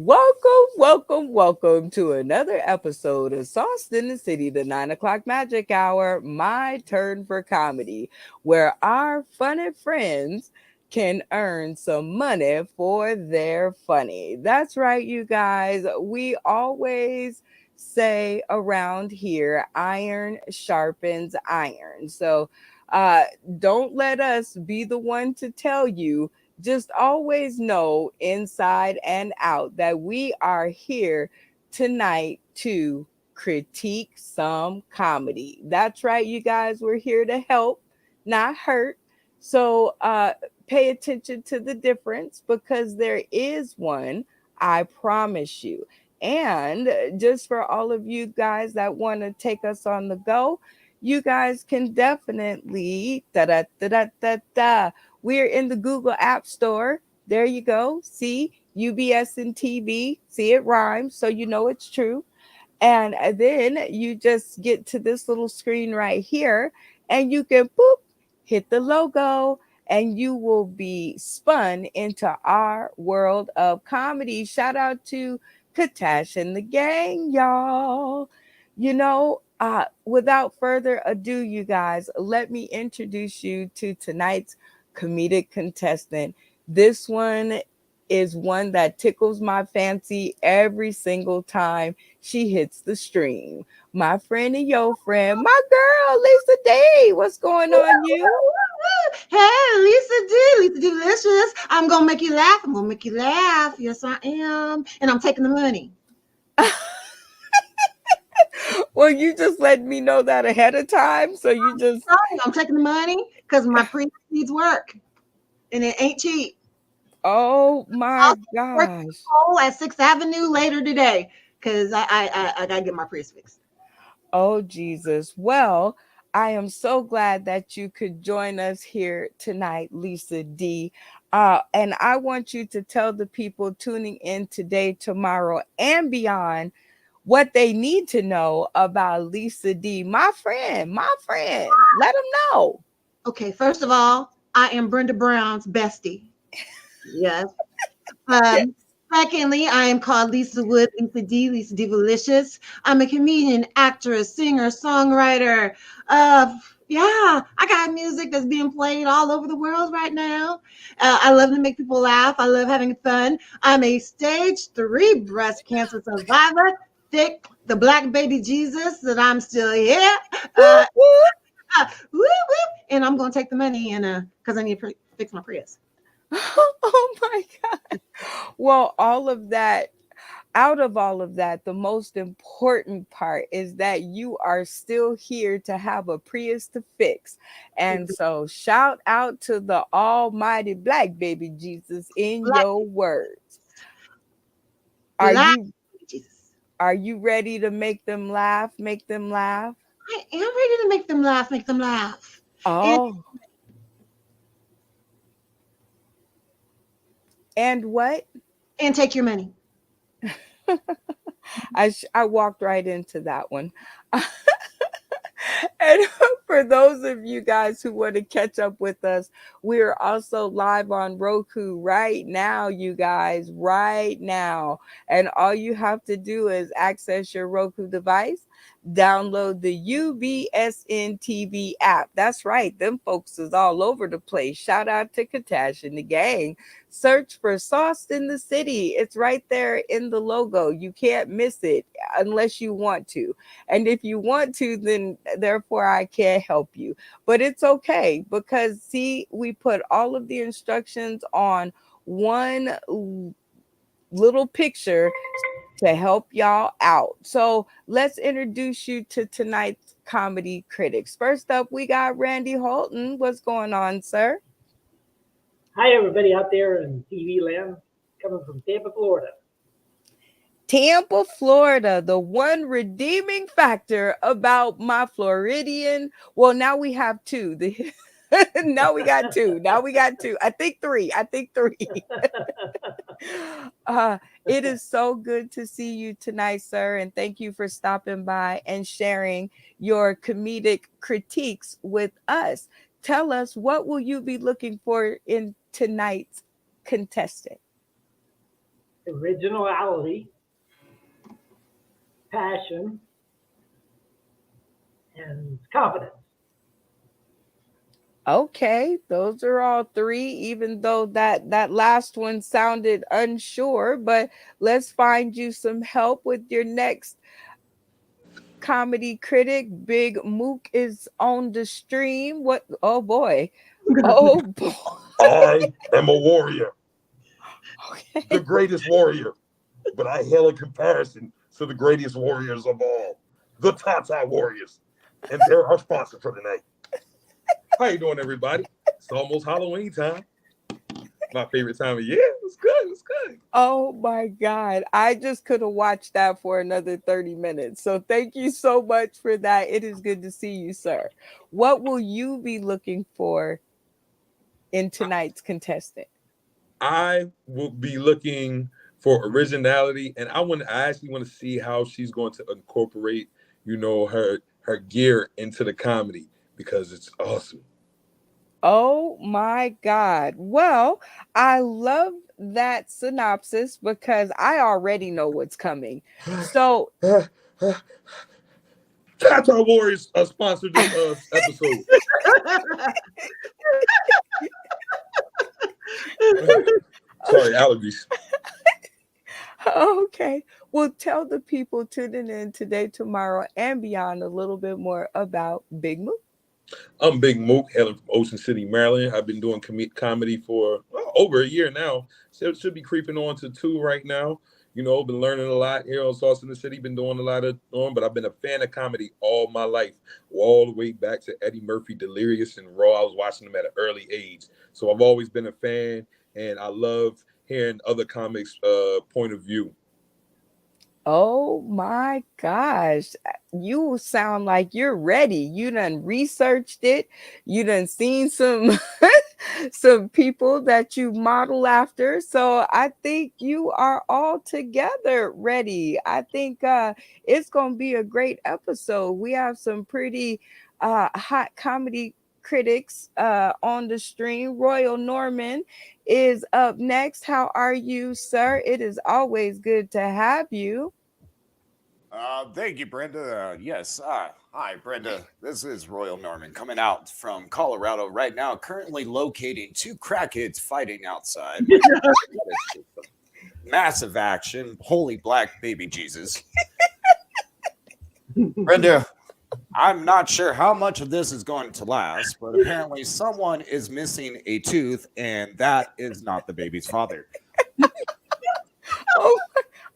Welcome to another episode of Sauced in the City, the 9 o'clock magic hour, my turn for comedy, where our funny friends can earn some money for their funny. That's right, you guys. We always say around here, iron sharpens iron. Uh, don't let us be the one to tell you, just always know inside and out that we are here tonight to critique some comedy. That's right, you guys. We're here to help, not hurt. So pay attention to the difference because there is one, I promise you. And just for all of you guys that want to take us on the go, you guys can definitely da da da da da da. We're in the Google App Store. There you go. See UBS and TV. See, it rhymes, so you know it's true. And then you just get to this little screen right here, and you can boop, hit the logo, and you will be spun into our world of comedy. Shout out to Katash and the gang, y'all. Without further ado, you guys, let me introduce you to tonight's comedic contestant. This one is one that tickles my fancy every single time she hits the stream. My friend and your friend, my girl, Lisa Day. What's going on, you? Hey, Lisa D, Delicious. I'm gonna make you laugh. I'm gonna make you laugh. Yes, I am. And I'm taking the money. Well, you just let me know that ahead of time. So you just, Sorry, I'm taking the money because my pre needs work, and it ain't cheap. oh my I'll work gosh. at Sixth Avenue later today because I gotta get my priest fixed. Oh, Jesus. Well, I am so glad that you could join us here tonight, Lisa D. And I want you to tell the people tuning in today, tomorrow, and beyond what they need to know about Lisa D. My friend, my friend. Let them know. Okay, first of all, I am Brenda Brown's bestie. Yes. Um, Secondly, I am called Lisa Wood, Lisa Divalicious. I'm a comedian, actress, singer, songwriter. Yeah, I got music that's being played all over the world right now. I love to make people laugh. I love having fun. I'm a stage 3 breast cancer survivor. Thick, the black baby Jesus, that I'm still here. Uh, Whoop, whoop. whoop, whoop, and I'm gonna take the money and because I need to fix my Prius. Oh my God. Well, out of all of that, the most important part is that you are still here to have a Prius to fix. And so, shout out to the almighty black baby Jesus in Black, your words. Are black you Jesus. are you ready to make them laugh? Make them laugh? I am ready to make them laugh, and Oh, and what? and take your money. I walked right into that one. And for those of you guys who want to catch up with us, we are also live on Roku right now, you guys, right now. And all you have to do is access your Roku device, download the UBSN TV app. That's right, them folks is all over the place. Shout out to Katash and the gang. Search for Sauced in the City. It's right there in the logo. You can't miss it unless you want to. And if you want to, then therefore I can't help you. But it's okay because, see, we put all of the instructions on one little picture to help y'all out. So let's introduce you to tonight's comedy critics. First up, we got Randy Holton. What's going on, sir? Hi, everybody out there in TV land, coming from Tampa, Florida. Tampa, Florida, the one redeeming factor about my Floridian. Well, now we have two. Now we got two. Now we got two. I think three. I think three. uh, it is so good to see you tonight, sir. And thank you for stopping by and sharing your comedic critiques with us. Tell us, what will you be looking for in tonight's contestant? originality, passion, and confidence. Okay, those are all three, even though that last one sounded unsure, but let's find you some help with your next comedy critic. Bigmook is on the stream. What? Oh boy. Oh boy. I am a warrior, the Okay. greatest warrior, but I hail in comparison to the greatest warriors of all, the Tata Warriors, and they're our sponsor for tonight. How you doing, everybody? It's almost Halloween time. My favorite time of year. It's good. It's good. Oh my God. I just could have watched that for another 30 minutes. So thank you so much for that. It is good to see you, sir. What will you be looking for in tonight's contestant? I will be looking for originality, and I actually want to see how she's going to incorporate, her gear into the comedy because it's awesome. Oh my God. Well, I love that synopsis because I already know what's coming. So, Tata Warriors sponsored this episode. Sorry, allergies. okay. Well, tell the people tuning in today, tomorrow, and beyond a little bit more about Bigmook. I'm Big Mook, hailing from Ocean City, Maryland. I've been doing comedy for over a year now. So it should be creeping on to 2 right now. Been learning a lot here on Sauce in the City. Been doing a lot of but I've been a fan of comedy all my life, all the way back to Eddie Murphy, Delirious, and Raw. I was watching them at an early age, so I've always been a fan, and I love hearing other comics' point of view. Oh my gosh. You sound like you're ready. You done researched it. You done seen some some people that you model after. So I think you are all together ready. I think it's gonna be a great episode. We have some pretty hot comedy critics on the stream. Royal Norman is up next. How are you, sir? It is always good to have you. Thank you, Brenda. Yes. Hi, Brenda. This is Royal Norman coming out from Colorado right now, currently locating 2 crackheads fighting outside. Massive action. Holy black baby Jesus. Brenda, I'm not sure how much of this is going to last, but apparently someone is missing a tooth, and that is not the baby's father. Oh,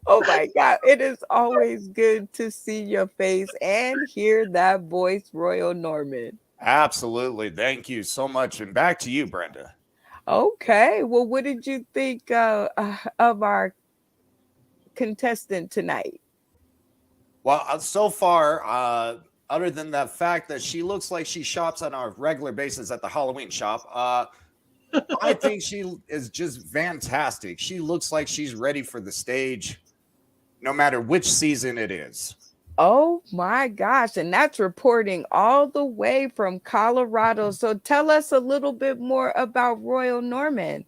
oh my God. It is always good to see your face and hear that voice, Royal Norman. Absolutely. Thank you so much. And back to you, Brenda. Okay. Well, what did you think of our contestant tonight? Well, so far, other than that fact that she looks like she shops on a regular basis at the Halloween shop, I think she is just fantastic. She looks like she's ready for the stage, no matter which season it is. Oh my gosh. And that's reporting all the way from Colorado. So tell us a little bit more about Royal Norman.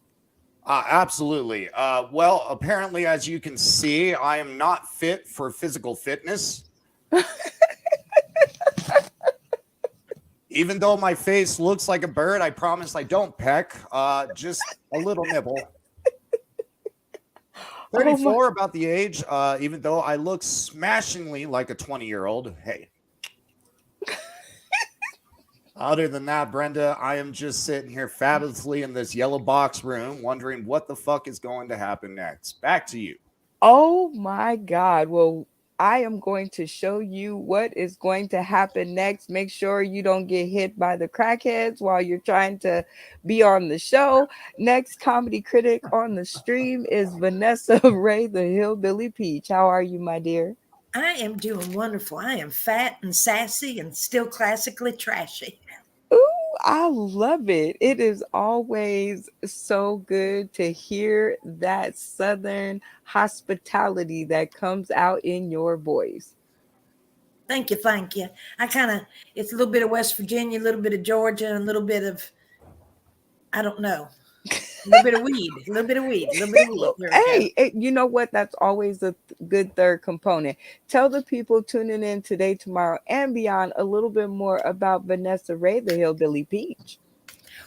Absolutely. Well, apparently, as you can see, I am not fit for physical fitness. Even though my face looks like a bird, I promise I don't peck. Just a little nibble. 34, about the age, even though I look smashingly like a 20-year-old. Hey. Other than that, Brenda, I am just sitting here fabulously in this yellow box room wondering what the fuck is going to happen next. Back to you. Oh my God. Well, I am going to show you what is going to happen next. Make sure you don't get hit by the crackheads while you're trying to be on the show. Next comedy critic on the stream is Vannessa Rae, the Hillbilly Peach. How are you, my dear? I am doing wonderful. I am fat and sassy and still classically trashy. Ooh, I love it. It is always so good to hear that Southern hospitality that comes out in your voice. Thank you, thank you. It's a little bit of West Virginia, a little bit of Georgia, and a little bit of, I don't know. A little bit of weed, a little bit of weed, a little bit of weed. Well, There we go. hey, you know what? That's always a good third component. Tell the people tuning in today, tomorrow, and beyond a little bit more about Vannessa Rae, the Hillbilly Peach.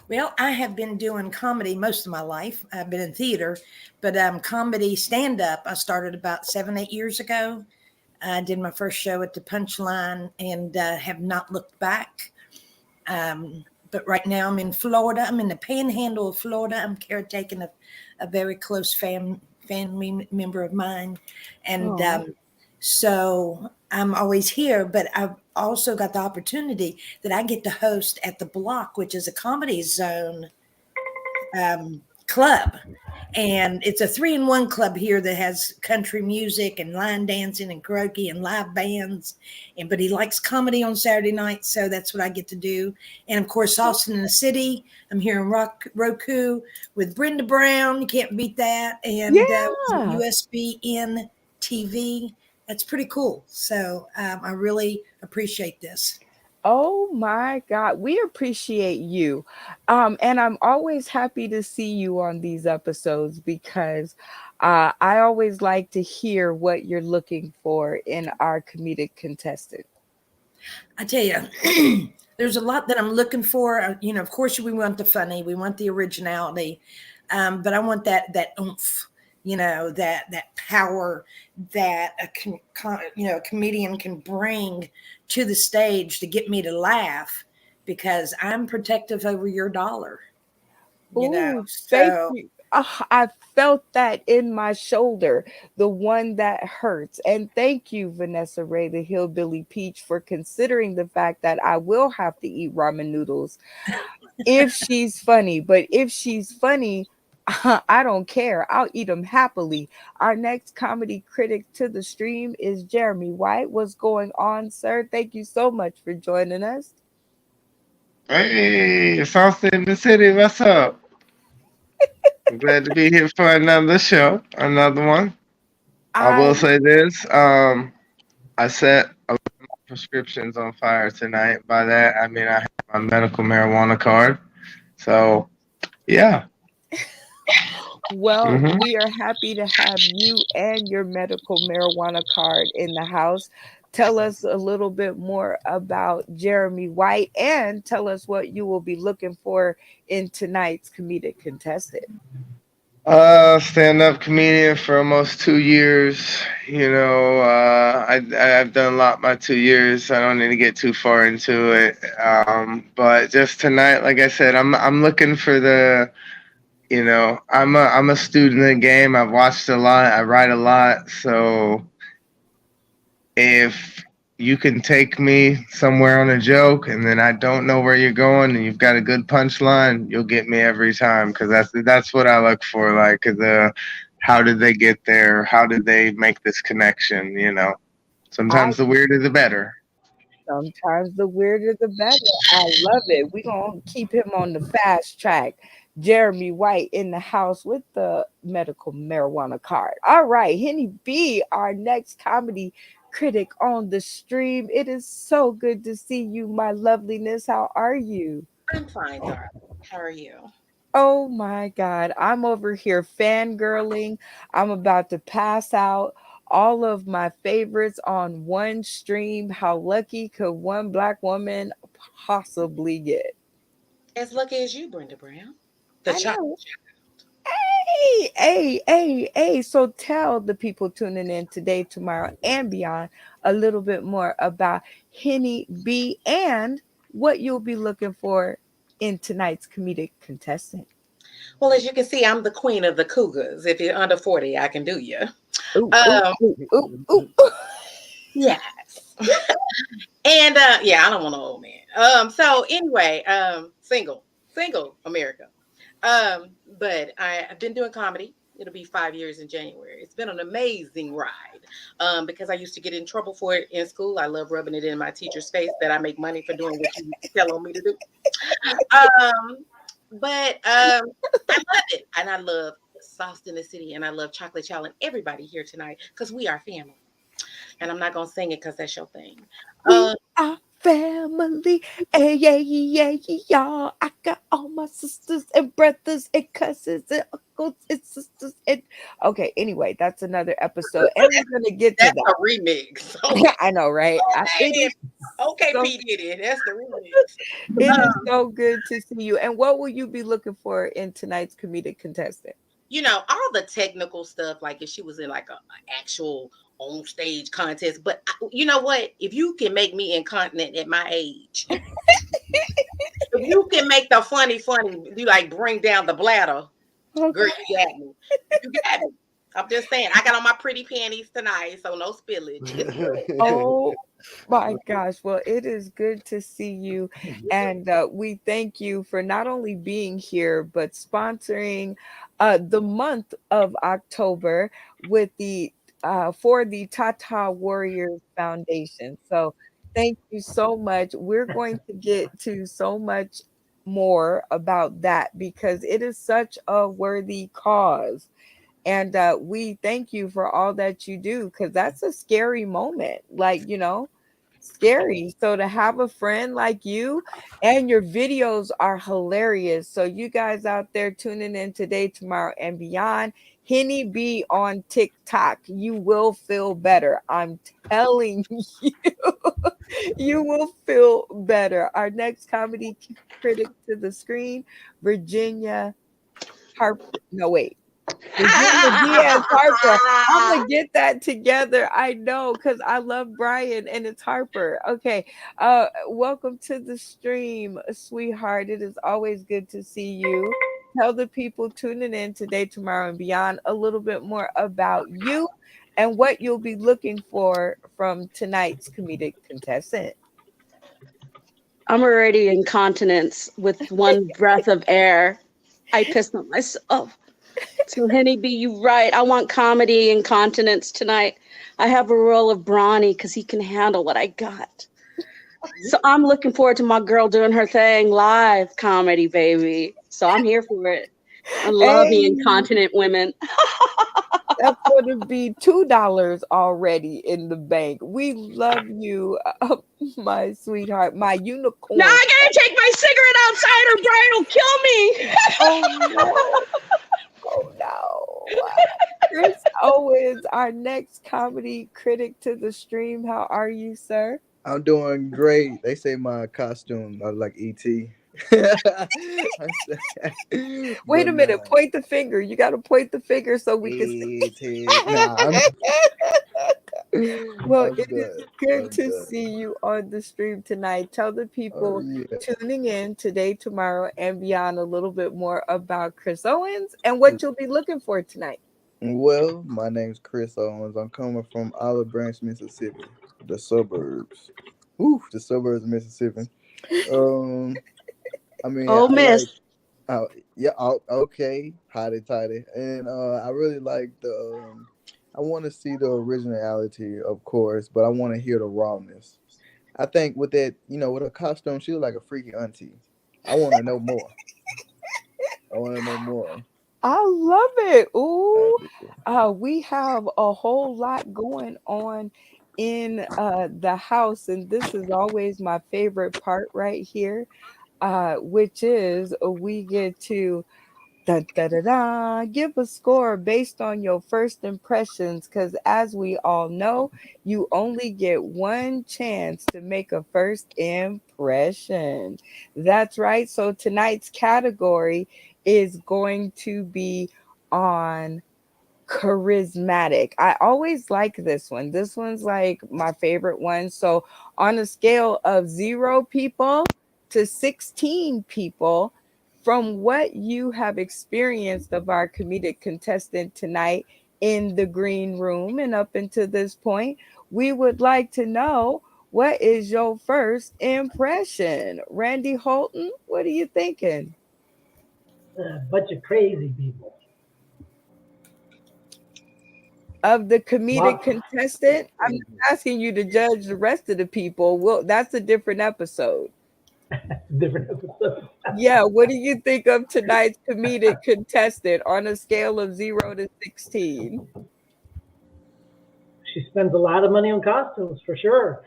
Well, I have been doing comedy most of my life. I've been in theater, but comedy stand up, I started about 7, 8 years ago. I did my first show at the Punchline and have not looked back. But right now I'm in Florida. I'm in the panhandle of Florida. I'm caretaking a very close family member of mine. And Oh, so I'm always here, but I've also got the opportunity that I get to host at the Block, which is a comedy zone club. And it's a 3-in-1 club here that has country music and line dancing and karaoke and live bands. And but he likes comedy on Saturday nights, so that's what I get to do. And of course, Austin in the City. I'm here in Roku with Brenda Brown. You can't beat that. And yeah. USBN TV. That's pretty cool. So I really appreciate this. Oh my God, we appreciate you. And I'm always happy to see you on these episodes because I always like to hear what you're looking for in our comedic contestant. I tell you, there's a lot that I'm looking for. Of course, we want the funny, we want the originality, but I want that oomph. That power that a comedian can bring to the stage to get me to laugh, because I'm protective over your dollar. Oh, thank So you. I felt that in my shoulder, the one that hurts. And thank you, Vannessa Rae, the Hillbilly Peach, for considering the fact that I will have to eat ramen noodles if she's funny. But if she's funny, I don't care. I'll eat them happily. Our next comedy critic to the stream is Jeremy White. What's going on, sir? Thank you so much for joining us. Hey, it's Austin in the city. What's up? I'm glad to be here for another show, another one. I I will say this. I set a lot of my prescriptions on fire tonight. By that, I mean I have my medical marijuana card. So, yeah. Well, hmm we are happy to have you and your medical marijuana card in the house. Tell us a little bit more about Jeremy White and tell us what you will be looking for in tonight's comedic contestant. Stand-up comedian for almost 2 years. I've done a lot my 2 years. I don't need to get too far into it. But just tonight, like I said, I'm looking for the. I'm a student of the game. I've watched a lot. I write a lot. So if you can take me somewhere on a joke and then I don't know where you're going and you've got a good punchline, you'll get me every time, because that's what I look for. Like how did they get there? How did they make this connection? I Sometimes the weirder the better. Sometimes the weirder the better. I love it. We're going to keep him on the fast track. Jeremy White in the house with the medical marijuana card. All right, Henny B, our next comedy critic on the stream. It is so good to see you, my loveliness. How are you? I'm fine, darling. How are you? Oh my God. I'm over here fangirling. I'm about to pass out all of my favorites on one stream. How lucky could one black woman possibly get? As lucky as you, Brenda Brown. The I chocolate. know. Hey. So tell the people tuning in today, tomorrow, and beyond a little bit more about Henny B and what you'll be looking for in tonight's comedic contestant. Well, as you can see, I'm the queen of the cougars. If you're under 40, I can do you. Ooh, ooh, Um, ooh, ooh, ooh. yes. And yeah, I don't want an old man. So anyway, single America. But I've been doing comedy. It'll be 5 years in January. It's been an amazing ride. Because I used to get in trouble for it in school. I love rubbing it in my teacher's face that I make money for doing what you tell on me to do. Um, but I love it, and I love Sauce in the City, and I love Chocolate Child and everybody here tonight because we are family. And I'm not gonna sing it because that's your thing. We our family. Hey, yeah, yeah, yeah, y'all. I got all my sisters and brothers and cousins and uncles and sisters. And okay, anyway, that's another episode, and we're gonna get to That's a that. remix. Okay. I know, right? It is Okay, so P Diddy. That's the remix. it is so good to see you. And what will you be looking for in tonight's comedic contestant? You know, all the technical stuff, like if she was in like a actual on stage contest. But you know what? If you can make me incontinent at my age, if you can make the funny, you like bring down the bladder, girl, you got me. You got me. I'm just saying, I got on my pretty panties tonight, so no spillage. Oh my gosh. Well, it is good to see you. And we thank you for not only being here, but sponsoring the month of October with the for the Tata Warriors Foundation. So thank you so much. We're going to get to so much more about that because it is such a worthy cause. And we thank you for all that you do because that's a scary moment. Like, scary. So to have a friend like you and your videos are hilarious. So you guys out there tuning in today, tomorrow, and beyond, Hynni be on TikTok. You will feel better. I'm telling you, you will feel better. Our next comedy critic to the screen, Virginia Harper. No, wait. Virginia Diaz Harper. I'm gonna get that together. I know because I love Brian and it's Harper. Okay. Welcome to the stream, sweetheart. It is always good to see you. Tell the people tuning in today, tomorrow, and beyond a little bit more about you and what you'll be looking for from tonight's comedic contestant. I'm already incontinence with one breath of air. I pissed on myself. So Hynni B, you right. I want comedy incontinence tonight. I have a role of Brawny because he can handle what I got. So I'm looking forward to my girl doing her thing live comedy, baby. So I'm here for it. I love the incontinent women. That's going to be $2 already in the bank. We love you, my sweetheart, my unicorn. Now I gotta take my cigarette outside or Brian will kill me. Oh no. Oh no. Chris Owens, our next comedy critic to the stream. How are you, sir? I'm doing great. They say my costume I look like ET. Wait a minute. Point the finger. You got to point the finger so we can see. Well, it is good to see you on the stream tonight. Tell the people tuning in today, tomorrow, and beyond a little bit more about Chris Owens and what you'll be looking for tonight. Well, my name's Chris Owens. I'm coming from Olive Branch, Mississippi, the suburbs. The suburbs of Mississippi. I mean, Miss. Okay, hotty toddy, and I really like the. I want to see the originality, of course, but I want to hear the rawness. I think with that, with her costume, she was like a freaky auntie. I want to know more. I love it. Ooh, we have a whole lot going on in the house, and this is always my favorite part right here, which is we get to give a score based on your first impressions, because as we all know, you only get one chance to make a first impression. That's right. So tonight's category is going to be on charismatic. I always like this one. This one's like my favorite one. So on a scale of 0 people to 16 people, from what you have experienced of our comedic contestant tonight in the green room and up until this point, we would like to know, what is your first impression? Randy Holton, what are you thinking? A bunch of crazy people. Of the comedic contestant, I'm not asking you to judge the rest of the people. Well, that's a different episode. Different episode. Yeah, what do you think of tonight's comedic contestant on a scale of 0 to 16? She spends a lot of money on costumes for sure.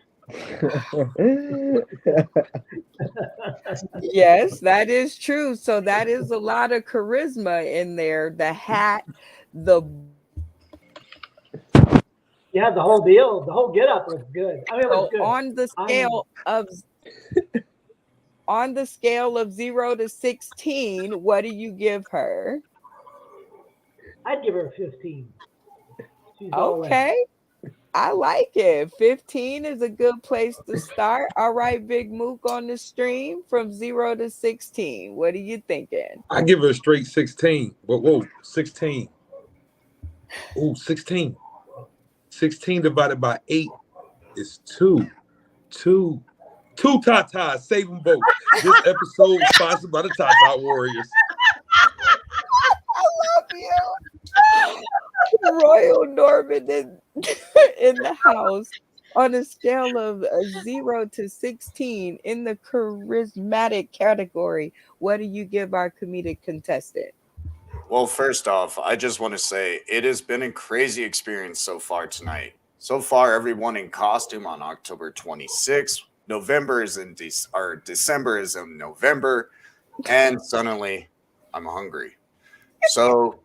Yes, that is true. So that is a lot of charisma in there. The hat, the Yeah, the whole deal, the whole get up was good. I mean, it was so good. on the scale of 0 to 16, what do you give her? I'd give her a 15. She's all in. Okay. I like it. 15 is a good place to start. All right, Big Mook on the stream from 0 to 16. What are you thinking? I give her a straight 16. But whoa, 16. Ooh, 16. 16 divided by 8 is 2. 2 tatas. Save them both. This episode is sponsored by the Tata Warriors. I love you. Royal Norman in the house on a scale of 0 to 16 in the charismatic category. What do you give our comedic contestant? Well, first off, I just want to say it has been a crazy experience so far tonight. So far, everyone in costume on October 26th. November is in December is in November, and suddenly I'm hungry. So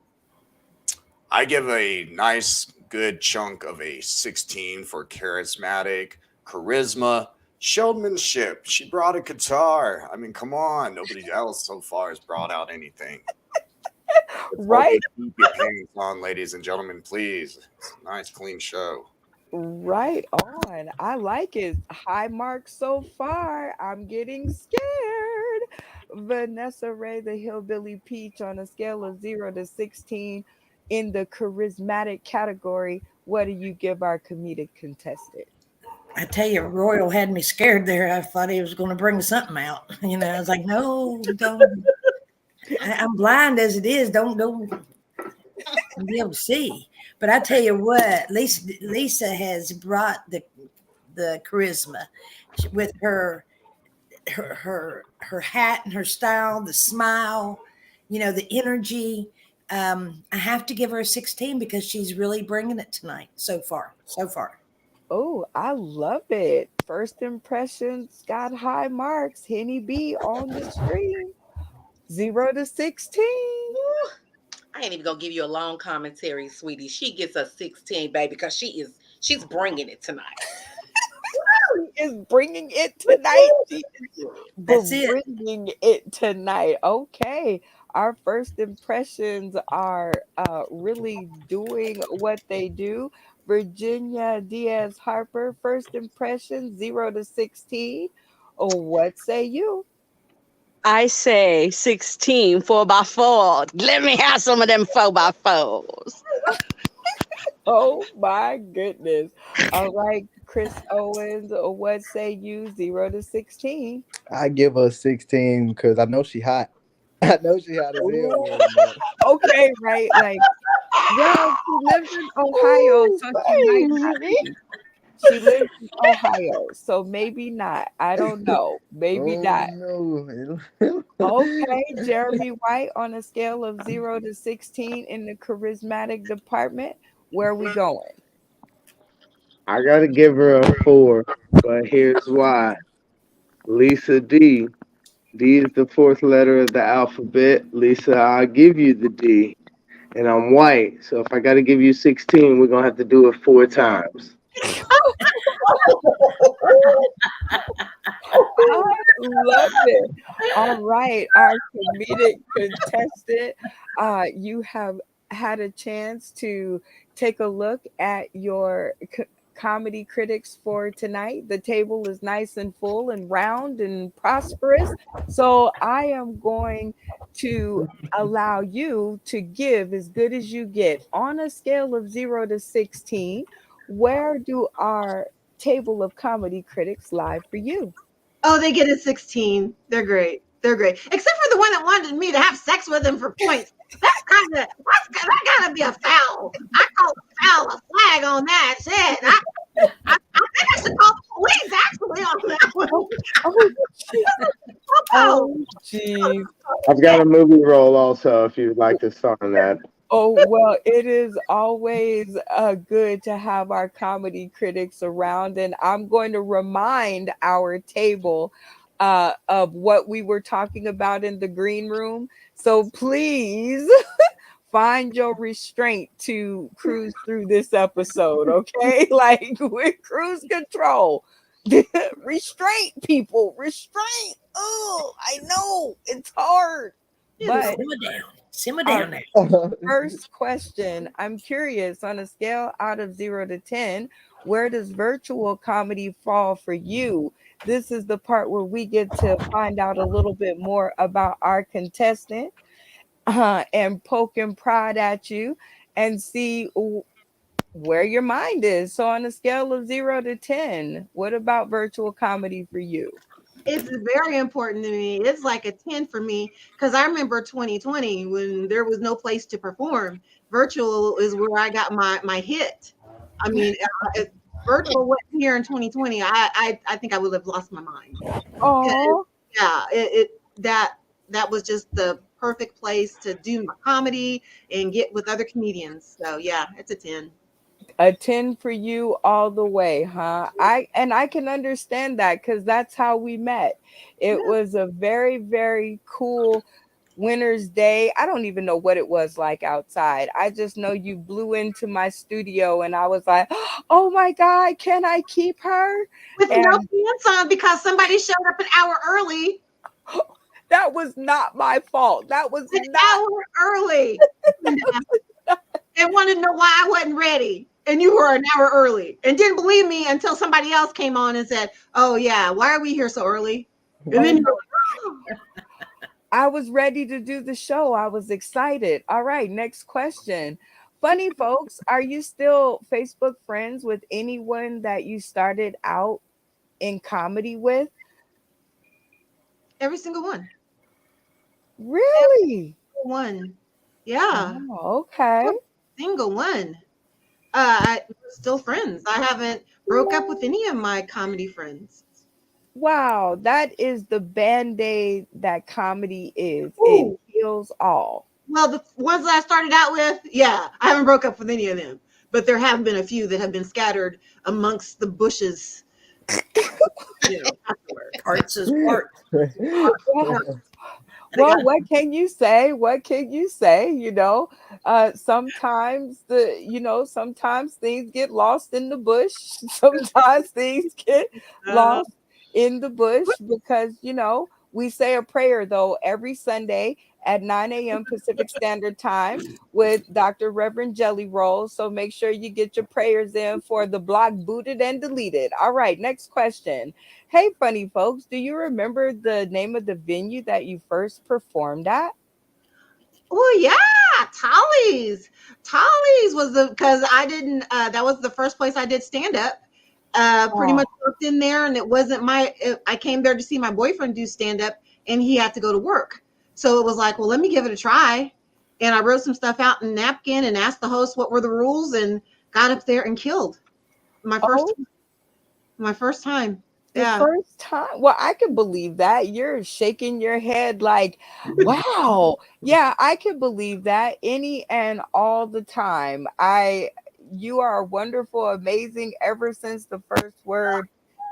I give a nice, good chunk of a 16 for charismatic, charisma, showmanship. She brought a guitar. I mean, come on. Nobody else so far has brought out anything. Right. Keep your pants on, ladies and gentlemen, please. It's a nice, clean show. Right on. I like it. High marks so far. I'm getting scared. Vannessa Rae, the Hillbilly Peach, on a scale of 0 to 16 in the charismatic category. What do you give our comedic contestant? I tell you, Royal had me scared there. I thought he was going to bring something out. You know, I was like, no, don't. I'm blind as it is. Don't be able to see. But I tell you what, Lisa has brought the charisma with her hat and her style, the smile, you know, the energy. I have to give her a 16 because she's really bringing it tonight so far. Oh, I love it. First impressions got high marks. Hynni B on the stream. 0 to 16. I ain't even gonna give you a long commentary, sweetie. She gets a 16, baby, because she's bringing it tonight. She is bringing it tonight. That's it. Bringing it tonight. Okay. Our first impressions are really doing what they do. Virginia Diaz Harper, first impression 0 to 16. Oh, what say you? I say 16 4x4. Let me have some of them 4x4s. Oh my goodness. All right, Chris Owens, what say you? 0 to 16. I give her 16 because I know she hot. I know she hot as hell. Okay, right. Like, well, she lives in Ohio, so she might not be. She lives in Ohio, so maybe not. I don't know. Maybe not. No. Okay, Jeremy White on a scale of 0 to 16 in the charismatic department. Where are we going? I gotta give her a 4, but here's why. Lisa D. D is the 4th letter of the alphabet. Lisa, I'll give you the D. And I'm white, so if I gotta give you 16, we're gonna have to do it 4 times. I love it. All right, our comedic contestant, you have had a chance to take a look at your comedy critics for tonight. The table is nice and full and round and prosperous. So I am going to allow you to give as good as you get on a scale of 0 to 16. Where do our table of comedy critics lie for you? Oh, they get a 16. They're great. Except for the one that wanted me to have sex with him for points. That gotta be a foul. I call foul a flag on that shit. I think I should call the police actually on that one. Oh, geez. I've got a movie role also if you'd like to star in that. Oh, well, it is always good to have our comedy critics around. And I'm going to remind our table of what we were talking about in the green room. So please find your restraint to cruise through this episode, okay? Like with cruise control. Restraint, people, restraint. Oh, I know it's hard, but Simmer down. Simmer our down now. first question, I'm curious, on a scale out of 0 to 10, where does virtual comedy fall for you? This is the part where we get to find out a little bit more about our contestant, and poke and prod at you and see where your mind is. So, on a scale of 0 to 10, what about virtual comedy for you? It's very important to me. It's like a 10 for me because I remember 2020 when there was no place to perform. Virtual is where I got my hit. I mean, if virtual wasn't here in 2020, I think I would have lost my mind. Oh, Yeah, that was just the perfect place to do my comedy and get with other comedians. So yeah, it's a 10. a 10 for you all the way, huh? I can understand that because that's how we met. It Yeah. was a very, very cool winter's day. I don't even know what it was like outside. I just know you blew into my studio and I was like, oh my God, can I keep her? With no And pants on because somebody showed up an hour early. that was not my fault. That was An not. hour early. And wanted to know why I wasn't ready. And you were an hour early and didn't believe me until somebody else came on and said, oh, yeah, why are we here so early? And then Oh, you're like, I was ready to do the show. I was excited. All right, next question. Funny folks, are you still Facebook friends with anyone that you started out in comedy with? every single one. Really? One. Yeah. Oh, okay. Every single one. We're still friends. I haven't broke up with any of my comedy friends. Wow, that is the band-aid that comedy is. It Ooh. heals all. Well, the ones that I started out with, yeah, I haven't broke up with any of them. But there have been a few that have been scattered amongst the bushes, afterwards. Parts is part. Well, what can you say? What can you say? Sometimes things get lost in the bush. Sometimes things get Uh, lost in the bush because, we say a prayer though every Sunday at 9 a.m. Pacific Standard Time with Dr. Reverend Jelly Roll. So make sure you get your prayers in for the block booted and deleted. All right, next question. Hey, funny folks, do you remember the name of the venue that you first performed at? oh yeah, Tolly's. Tolly's was because I didn't. That was the first place I did stand up. Pretty Oh, much worked in there, and it wasn't I came there to see my boyfriend do stand up, and he had to go to work. So it was like, well, let me give it a try. And I wrote some stuff out in a napkin and asked the host what were the rules, and got up there and killed my first oh, my first time. the Yeah. first time. Well, I can believe that. You're shaking your head like, wow. Yeah, I can believe that any and all the time. You are wonderful, amazing. Ever since the first word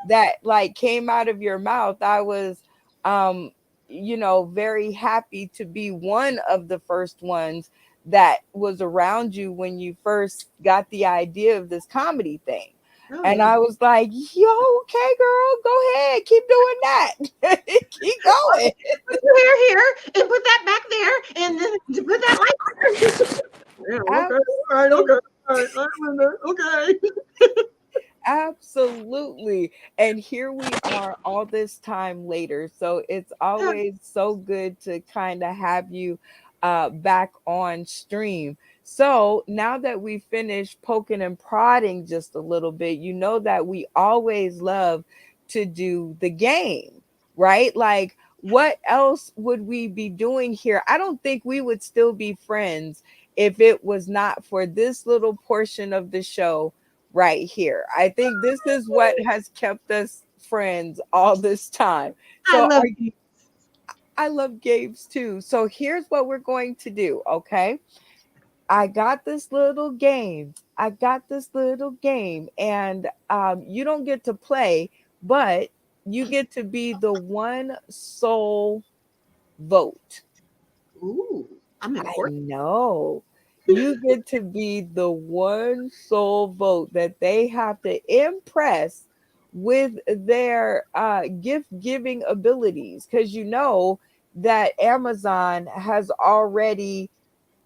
that like came out of your mouth, I was, um, very happy to be one of the first ones that was around you when you first got the idea of this comedy thing. Oh And yeah. I was like, yo, okay, girl, go ahead. Keep doing that. Keep going. Put your hair here and put that back there, and then put that like. Yeah. Okay. All right. Okay. All right. I remember. Okay. Absolutely. And here we are all this time later. So it's Yeah. always so good to kind of have you back on stream. So now that we finished poking and prodding just a little bit, you know that we always love to do the game, right? Like, what else would we be doing here? I don't think we would still be friends if it was not for this little portion of the show right here. I think this is what has kept us friends all this time. I So love you. I love games too. So here's what we're going to do, okay? I got this little game. I got this little game. And you don't get to play, but you get to be the one sole vote. Ooh, I'm I important. know. You get to be the one sole vote that they have to impress with their gift giving abilities. Because you know that Amazon has already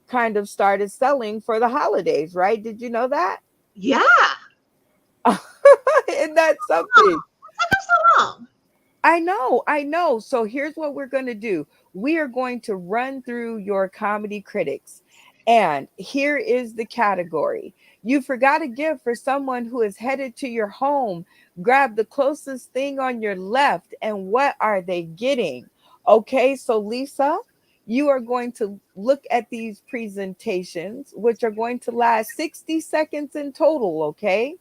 kind of started selling for the holidays, right? Did you know that? Yeah. Isn't that Oh, something? how come so long? I know, I know. So here's what we're going to do. We are going to run through your comedy critics. And here is the category. You forgot a gift for someone who is headed to your home. Grab the closest thing on your left. And what are they getting? Okay, so Lisa, you are going to look at these presentations, which are going to last 60 seconds in total. Okay.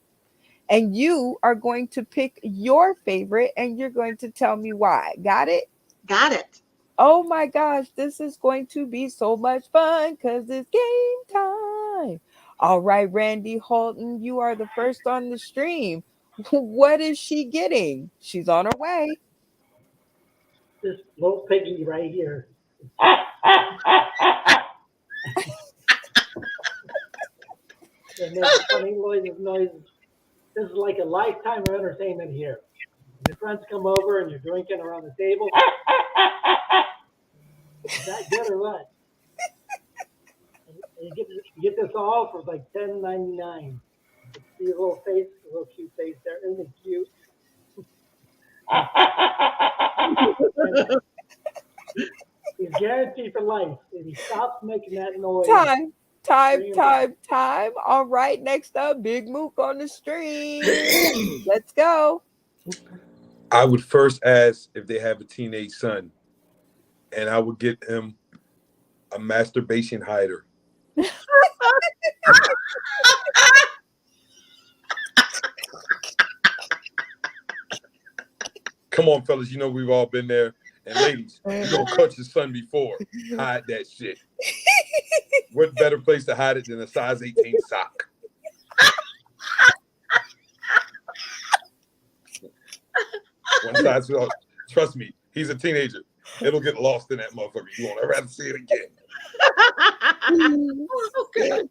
And you are going to pick your favorite and you're going to tell me why. Got it? Got it. Oh my gosh, this is going to be so much fun because it's game time. All right, Randy Holton, you are the first on the stream. What is she getting? She's on her way. This little piggy right here. It makes funny noises. This is like a lifetime of entertainment here. Your friends come over and you're drinking around the table. Is that good or what? And you get this all for like $10.99. See a little face, a little cute face there. Isn't it cute? He's guaranteed for life. If he stops making that noise. Time. All right, next up, Bigmook on the stream. Let's go. I would first ask if they have a teenage son, and I would get him a masturbation hider. Come on, fellas, you know we've all been there. And ladies, you don't cut your son before. Hide that shit. What better place to hide it than a size 18 sock? One size, trust me, he's a teenager. It'll get lost in that motherfucker. You won't ever have to see it again. Okay.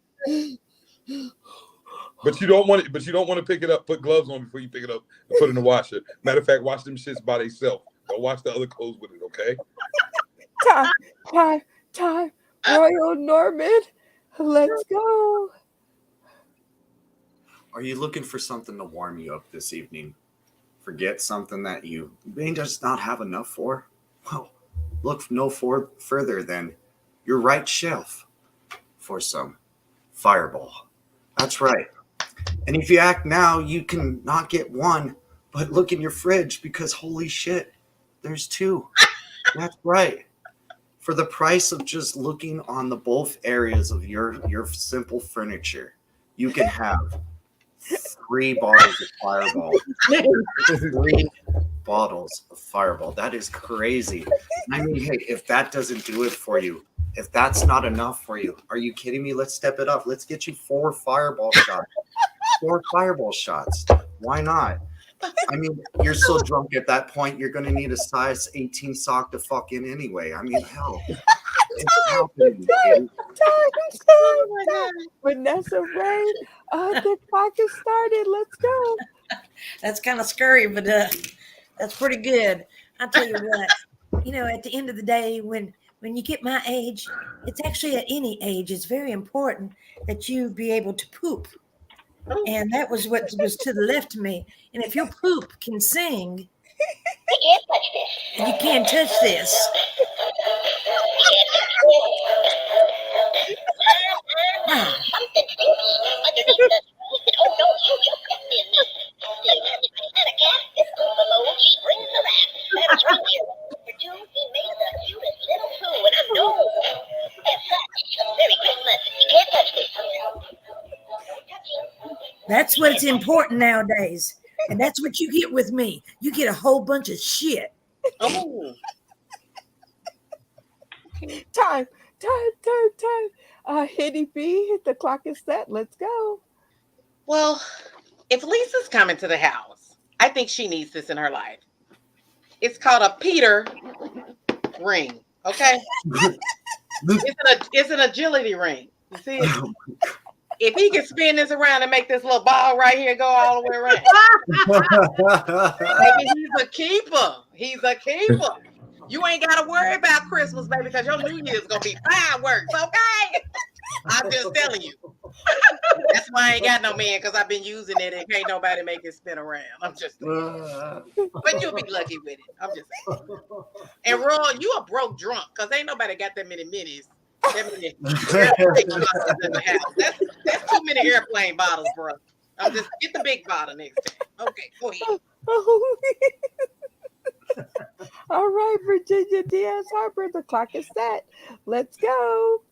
But you don't want it. But you don't want to pick it up. Put gloves on before you pick it up and put it in the washer. Matter of fact, wash them shits by themselves. Don't wash the other clothes with it. Okay. Time. Royal Norman, let's go. Are you looking for something to warm you up this evening? Forget something that you may just not have enough for? Well, look no further than your right shelf for some Fireball. That's right. And if you act now, you can not get one, but look in your fridge because holy shit, there's two. That's right. For the price of just looking on the both areas of your simple furniture, you can have 3 bottles of Fireball. 3 bottles of Fireball. That is crazy. I mean, hey, if that doesn't do it for you, if that's not enough for you, are you kidding me? Let's step it up. Let's get you 4 Fireball shots. 4 Fireball shots. Why not? I mean, you're so drunk at that point, you're going to need a size 18 sock to fuck in anyway. I mean, hell. Time. Vannessa Rae, the clock is started. Let's go. That's kind of scary, but that's pretty good. I'll tell you what, at the end of the day, when you get my age, it's actually at any age, it's very important that you be able to poop. And that was what was to the left of me. And if your poop can sing, you can't touch this. That's what's important nowadays. And that's what you get with me. You get a whole bunch of shit. Oh. Time. Hynny B, the clock is set. Let's go. Well, if Lisa's coming to the house, I think she needs this in her life. It's called a Peter ring. Okay, it's an agility ring. You see it? If he can spin this around and make this little ball right here go all the way around, baby, he's a keeper. He's a keeper. You ain't got to worry about Christmas, baby, because your New Year's gonna be fireworks. Okay, I'm just telling you. That's why I ain't got no man, because I've been using it and can't nobody make it spin around. I'm just but you'll be lucky with it. I'm just saying. And Roy, you a broke drunk, because ain't nobody got that many minis. That many airplane bottles in the house. That's too many airplane bottles, bro. I'm just get the big bottle next time. Okay, go ahead. All right, Virginia Diaz Harper, the clock is set. Let's go.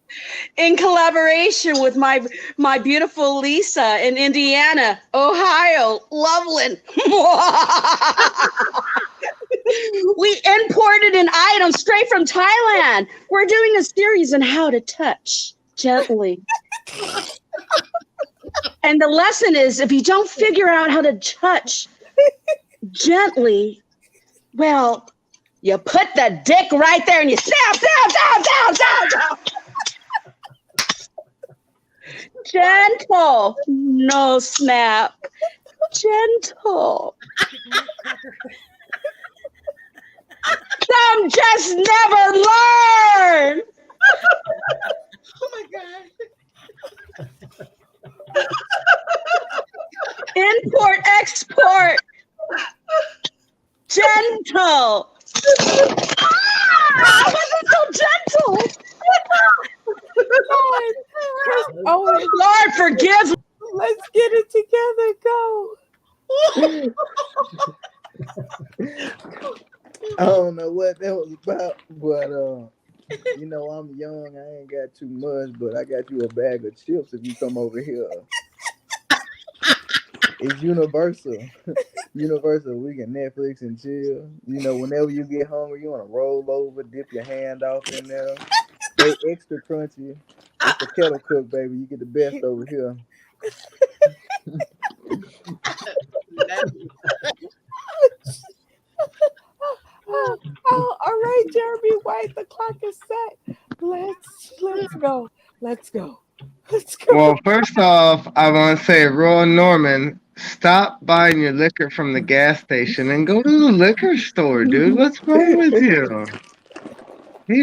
In collaboration with my beautiful Lisa in Indiana, Ohio, Loveland. We imported an item straight from Thailand. We're doing a series on how to touch gently. And the lesson is, if you don't figure out how to touch gently, well, you put the dick right there and you snap, down. Gentle, no snap. Gentle. Some just never learn. Oh my God. Import, export. Gentle. Ah, wasn't so gentle. Lord, forgive. Let's get it together. Go. I don't know what that was about, but you know, I'm young. I ain't got too much, but I got you a bag of chips if you come over here. It's Universal. Universal, we can Netflix and chill. You know, whenever you get hungry, you want to roll over, dip your hand off in there. They extra crunchy. It's a kettle cook, baby. You get the best over here. All right, Jeremy White, the clock is set. Let's go. Let's go. Well, first off, I want to say, Roy Norman, stop buying your liquor from the gas station and go to the liquor store, dude. What's wrong with you? He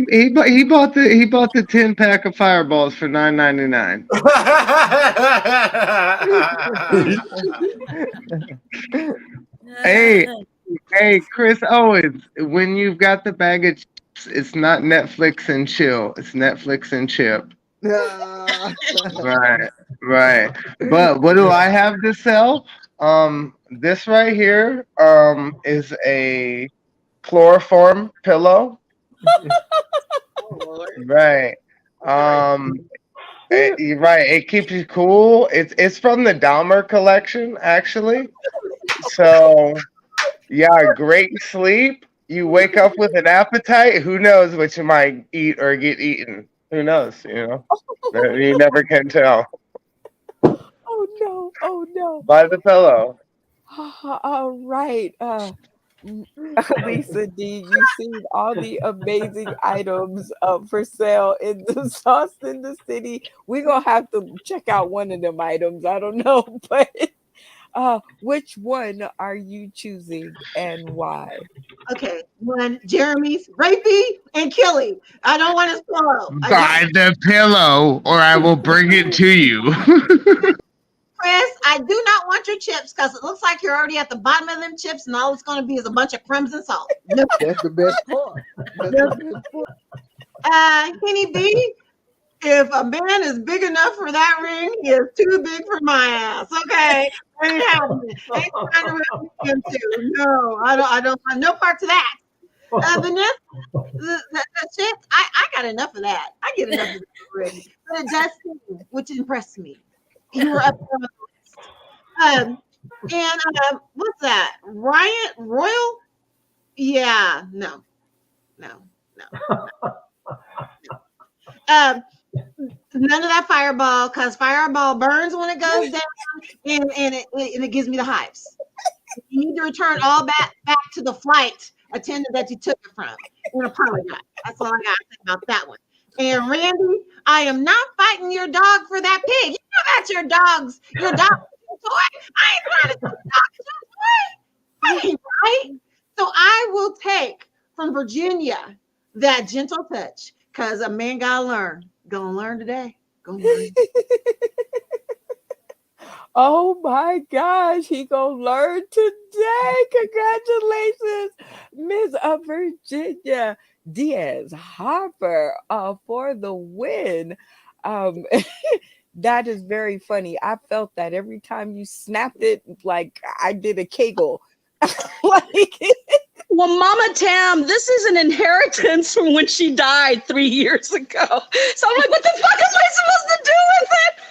bought the 10-pack of Fireballs for $9.99. Hey, Chris Owens, when you've got the bag of chips, it's not Netflix and chill. It's Netflix and chip. Right. But what do I have to sell? This right here is a chloroform pillow. Right. It keeps you cool. It's from the Dahmer collection, actually. So yeah, great sleep. You wake up with an appetite. Who knows what you might eat or get eaten? Who knows? You know, you never can tell. Oh no. Buy the pillow. All right. Lisa D, you seen all the amazing items for sale in the Sauce in the City. We're gonna have to check out one of them items. I don't know, but which one are you choosing and why? Okay, one, Jeremy's rapey and Kelly. I don't want to spoil. Buy the pillow, or I will bring it to you. Chris, I do not want your chips because it looks like you're already at the bottom of them chips, and all it's going to be is a bunch of crumbs and salt. That's the best part. Hynni B, if a man is big enough for that ring, he is too big for my ass. Okay, ain't happening. Ain't trying to rip me into. No, I don't want no parts of that. Vannessa, the chips, I got enough of that. I get enough of that already. But it does seem, which impressed me. You were up on the list. What's that? Royal? Yeah, no. Um, none of that fireball, because fireball burns when it goes down, and it gives me the hives. You need to return all back to the flight attendant that you took it from and apologize. That's all I got to say about that one. And Randy, I am not fighting your dog for that pig. You know that's your dog's toy. I ain't trying to take dog's toy. I ain't right. So I will take from Virginia that gentle touch, because a man gotta learn. Gonna learn today. Gonna learn. Oh my gosh, he gonna learn today. Congratulations, Miss Virginia Diaz Harper, for the win. Um, that is very funny. I felt that every time you snapped it, like I did a kegel. Like, Well, Mama Tam, this is an inheritance from when she died 3 years ago. So I'm like, what the fuck am I supposed to do with it?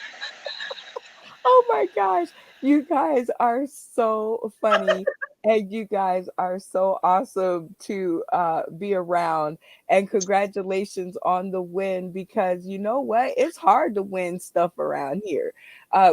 oh my gosh, you guys are so funny. And you guys are so awesome to be around. And congratulations on the win, because you know what? It's hard to win stuff around here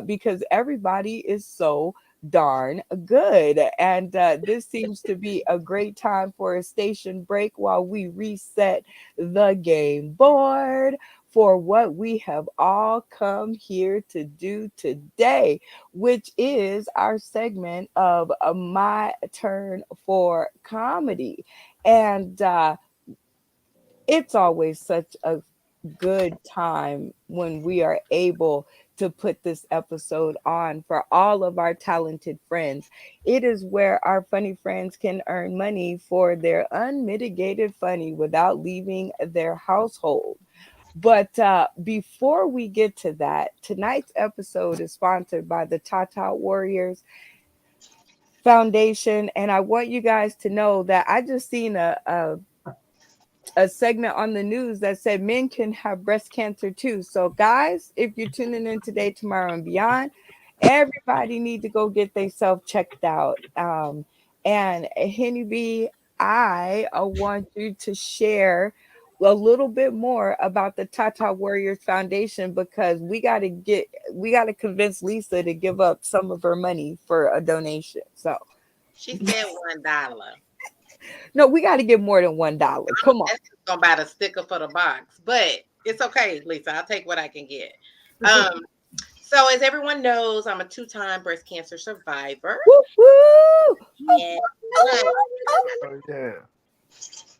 because everybody is so darn good. And this seems to be a great time for a station break while we reset the game board for what we have all come here to do today, which is our segment of My Turn for Comedy. And it's always such a good time when we are able to put this episode on for all of our talented friends. It is where our funny friends can earn money for their unmitigated funny without leaving their household. But before we get to that, tonight's episode is sponsored by the Tata Warriors Foundation. And I want you guys to know that I just seen a segment on the news that said men can have breast cancer too. So guys, if you're tuning in today, tomorrow, and beyond, everybody need to go get themselves checked out. And Hynni B, I want you to share a little bit more about the Tata Warriors Foundation, because we got to convince Lisa to give up some of her money for a donation. So She said $1. no, we got to get more than $1. Come on. That's just gonna buy the sticker for the box, but it's okay, Lisa. I'll take what I can get. So as everyone knows, I'm a 2-time breast cancer survivor. Woo, woo! And, Oh yeah.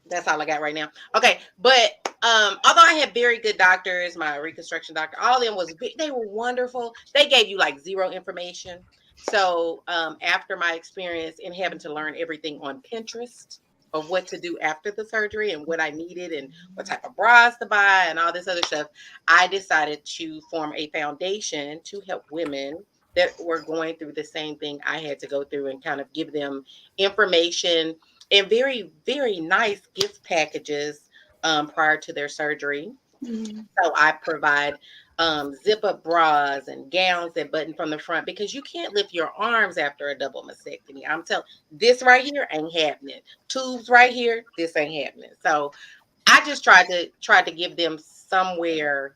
that's all I got right now. Okay, but although I had very good doctors, my reconstruction doctor, all of them they were wonderful. They gave you like zero information. So after my experience in having to learn everything on Pinterest of what to do after the surgery and what I needed and what type of bras to buy and all this other stuff, I decided to form a foundation to help women that were going through the same thing I had to go through and kind of give them information and very, very nice gift packages prior to their surgery. So I provide zip-up bras and gowns that button from the front, because you can't lift your arms after a double mastectomy. I'm telling this right here ain't happening. Tubes right here, this ain't happening. So I just tried to give them somewhere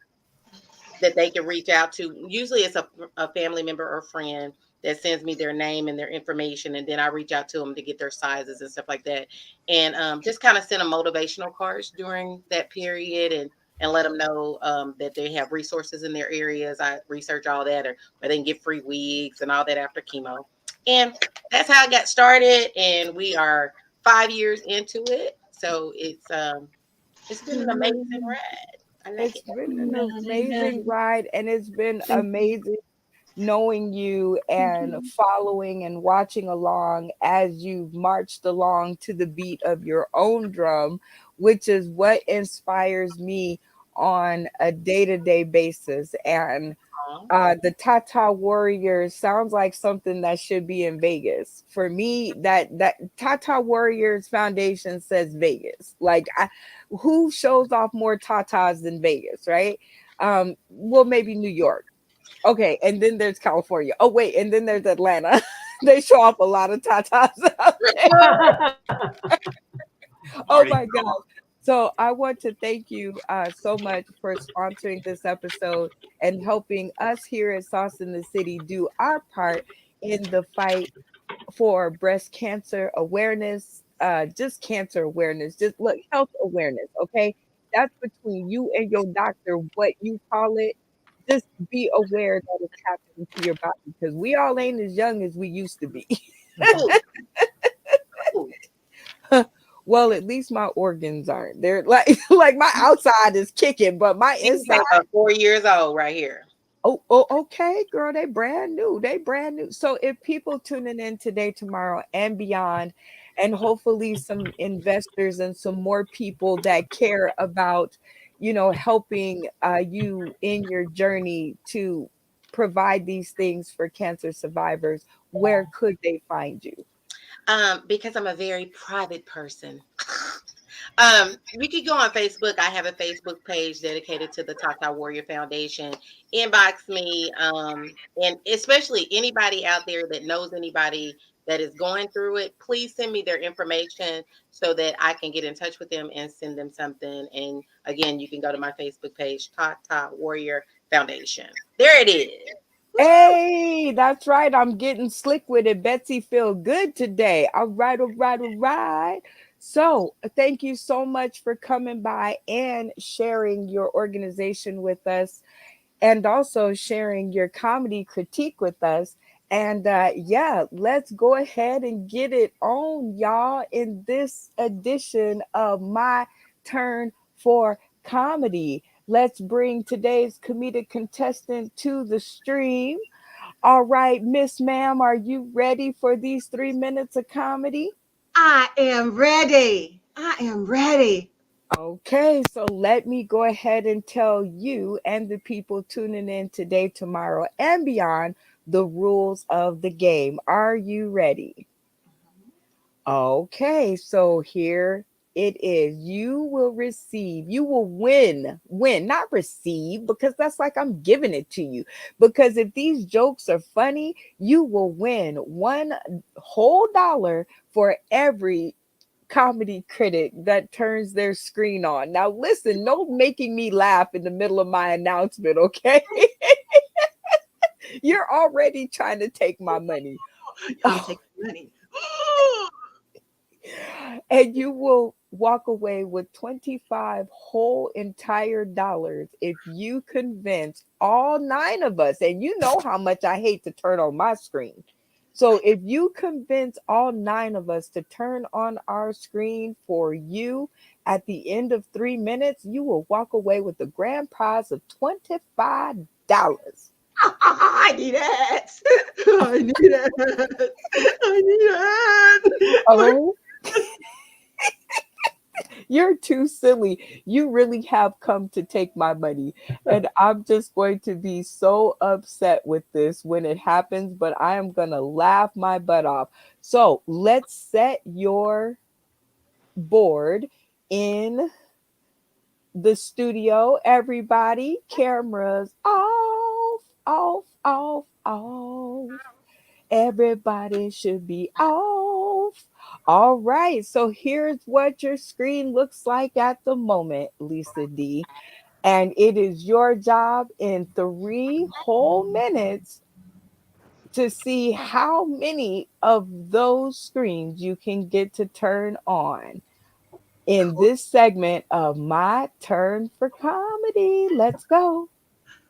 that they can reach out to. Usually it's a family member or friend that sends me their name and their information, and then I reach out to them to get their sizes and stuff like that. And just kind of send them motivational cards during that period and let them know that they have resources in their areas. I research all that, or they can get free wigs and all that after chemo. And that's how I got started. And we are 5 years into it. So it's been an amazing ride. It's been an amazing ride, and it's been amazing knowing you and following and watching along as you've marched along to the beat of your own drum, which is what inspires me on a day-to-day basis. And the Tata Warriors sounds like something that should be in Vegas. For me, that Tata Warriors Foundation says Vegas. Like, who shows off more Tatas than Vegas, right? Well, maybe New York. Okay, and then there's California. Oh, wait, and then there's Atlanta. They show off a lot of Tatas out there. Oh my God. So I want to thank you so much for sponsoring this episode and helping us here at Sauce in the City do our part in the fight for breast cancer awareness, just cancer awareness, just look, health awareness, okay? That's between you and your doctor, what you call it. Just be aware that it's happening to your body because we all ain't as young as we used to be. Ooh, ooh. Well, at least my organs aren't. They're like like my outside is kicking, but my She's inside. like about 4 years old right here. Oh, okay, girl. They brand new. They brand new. So if people tuning in today, tomorrow, and beyond, and hopefully some investors and some more people that care about, helping you in your journey to provide these things for cancer survivors, where could they find you? Because I'm a very private person. You can go on Facebook. I have a Facebook page dedicated to the Tata Warrior Foundation. Inbox me, and especially anybody out there that knows anybody that is going through it. Please send me their information so that I can get in touch with them and send them something. And again, you can go to my Facebook page, Tata Warrior Foundation. There it is. Hey, that's right. I'm getting slick with it. Betsy feel good today. All right, all right, all right. So, thank you so much for coming by and sharing your organization with us and also sharing your comedy critique with us. And yeah, let's go ahead and get it on, y'all, in this edition of My Turn for Comedy. Let's bring today's comedic contestant to the stream. All right, Miss Ma'am, are you ready for these 3 minutes of comedy? I am ready. I am ready. Okay, so let me go ahead and tell you and the people tuning in today, tomorrow, and beyond the rules of the game. Are you ready? Okay, so here it is. You will win, not receive, because that's like I'm giving it to you. Because if these jokes are funny, you will win one whole dollar for every comedy critic that turns their screen on. Now, listen, no making me laugh in the middle of my announcement, okay? You're already trying to take my money. Y'all take the money. And you will walk away with 25 whole entire dollars if you convince all nine of us. And you know how much I hate to turn on my screen. So if you convince all nine of us to turn on our screen for you at the end of 3 minutes, you will walk away with the grand prize of $25. I need it. I need it. I need it. Oh, you're too silly. You really have come to take my money. And I'm just going to be so upset with this when it happens, but I am going to laugh my butt off. So let's set your board in the studio. Everybody, cameras off, off, off, off. Everybody should be off. All right. So here's what your screen looks like at the moment, Lisa D. And it is your job in 3 whole minutes to see how many of those screens you can get to turn on in this segment of My Turn for Comedy. Let's go.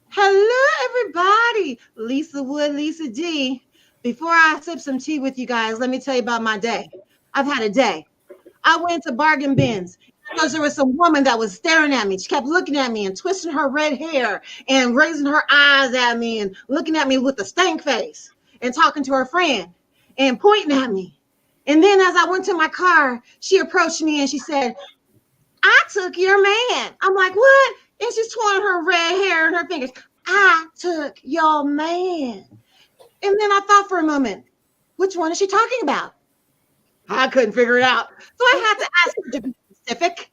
Hello, everybody. Lisa Wood, Lisa D. Before I sip some tea with you guys, let me tell you about my day. I've had a day. I went to Bargain Bins because there was some woman that was staring at me. She kept looking at me and twisting her red hair and raising her eyes at me and looking at me with a stank face and talking to her friend and pointing at me. And then as I went to my car, she approached me and she said, I took your man. I'm like, what? And she's twirling her red hair and her fingers. I took your man. And then I thought for a moment, which one is she talking about? I couldn't figure it out. So I had to ask her to be specific.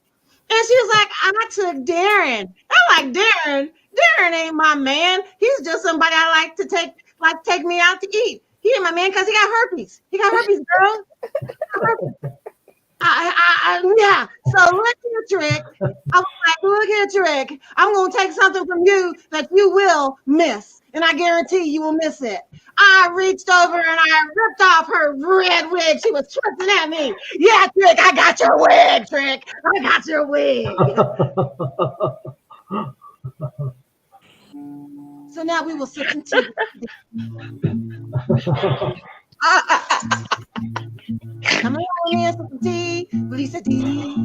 And she was like, I took Darren. I'm like, Darren? Darren ain't my man. He's just somebody I like to take me out to eat. He ain't my man because he got herpes. He got herpes, girl. He got herpes. Yeah. So look here, Trick. I was like, look here, Trick. I'm gonna take something from you that you will miss, and I guarantee you will miss it. I reached over and I ripped off her red wig. She was twisting at me. Yeah, Trick, I got your wig, Trick. I got your wig. So now we will sip some tea. Come on with me and sip some tea, Lisa tea.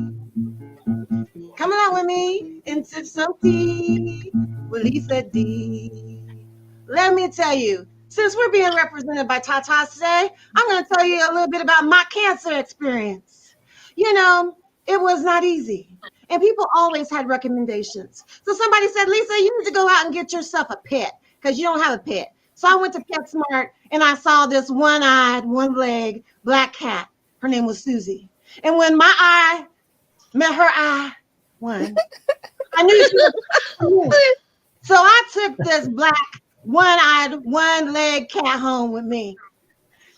Come on with me and sip some tea with Lisa D. Let me tell you, since we're being represented by Tatas today, I'm going to tell you a little bit about my cancer experience. You know, it was not easy. And people always had recommendations. So somebody said, Lisa, you need to go out and get yourself a pet because you don't have a pet. So I went to PetSmart and I saw this one-eyed, one-leg black cat. Her name was Susie. And when my eye met her eye, I knew she was. So I took this black, one-eyed, one-leg cat home with me.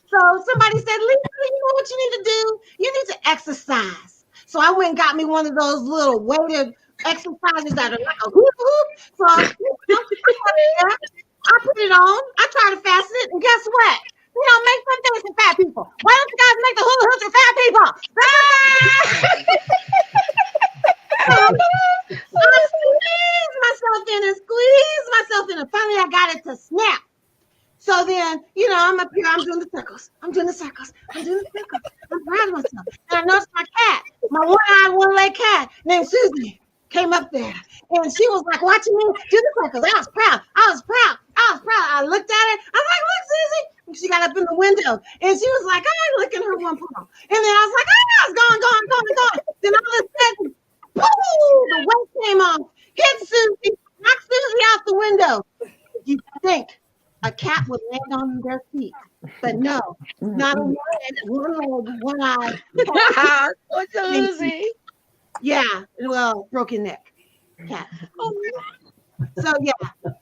So somebody said, Lisa, you know what you need to do? You need to exercise. So I went and got me one of those little weighted exercises that are like a hoop hoop. So I put it on. I tried to fasten it, and guess what? We don't make some things for fat people. Why don't you guys make the hula hoops for fat people? I squeeze myself in and squeeze myself in, and finally I got it to snap. So then, you know, I'm up here, I'm doing the circles. I'm proud of myself. And I noticed my cat, my one-eyed, one-leg cat named Susie came up there. And she was like watching me do the circles. I was proud. I looked at it. I was like, look, Susie. And she got up in the window. And she was like, I'm licking her one paw. And then I was like, oh, it's going. Then all of a sudden, boom, the weight came off, hit Susie, knocked Susie out the window. You think a cat would land on their feet, but no, not a one leg, one eye. What's Susie? Yeah, well, broken neck cat. So yeah,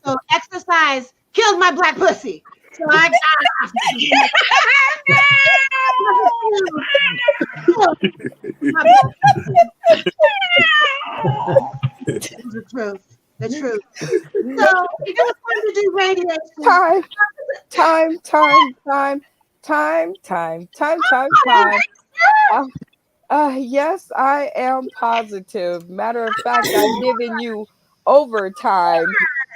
so exercise killed my black pussy. So I the truth. The truth. So it was fun to do radiation. Time. Yes, I am positive. Matter of fact, I've given you overtime.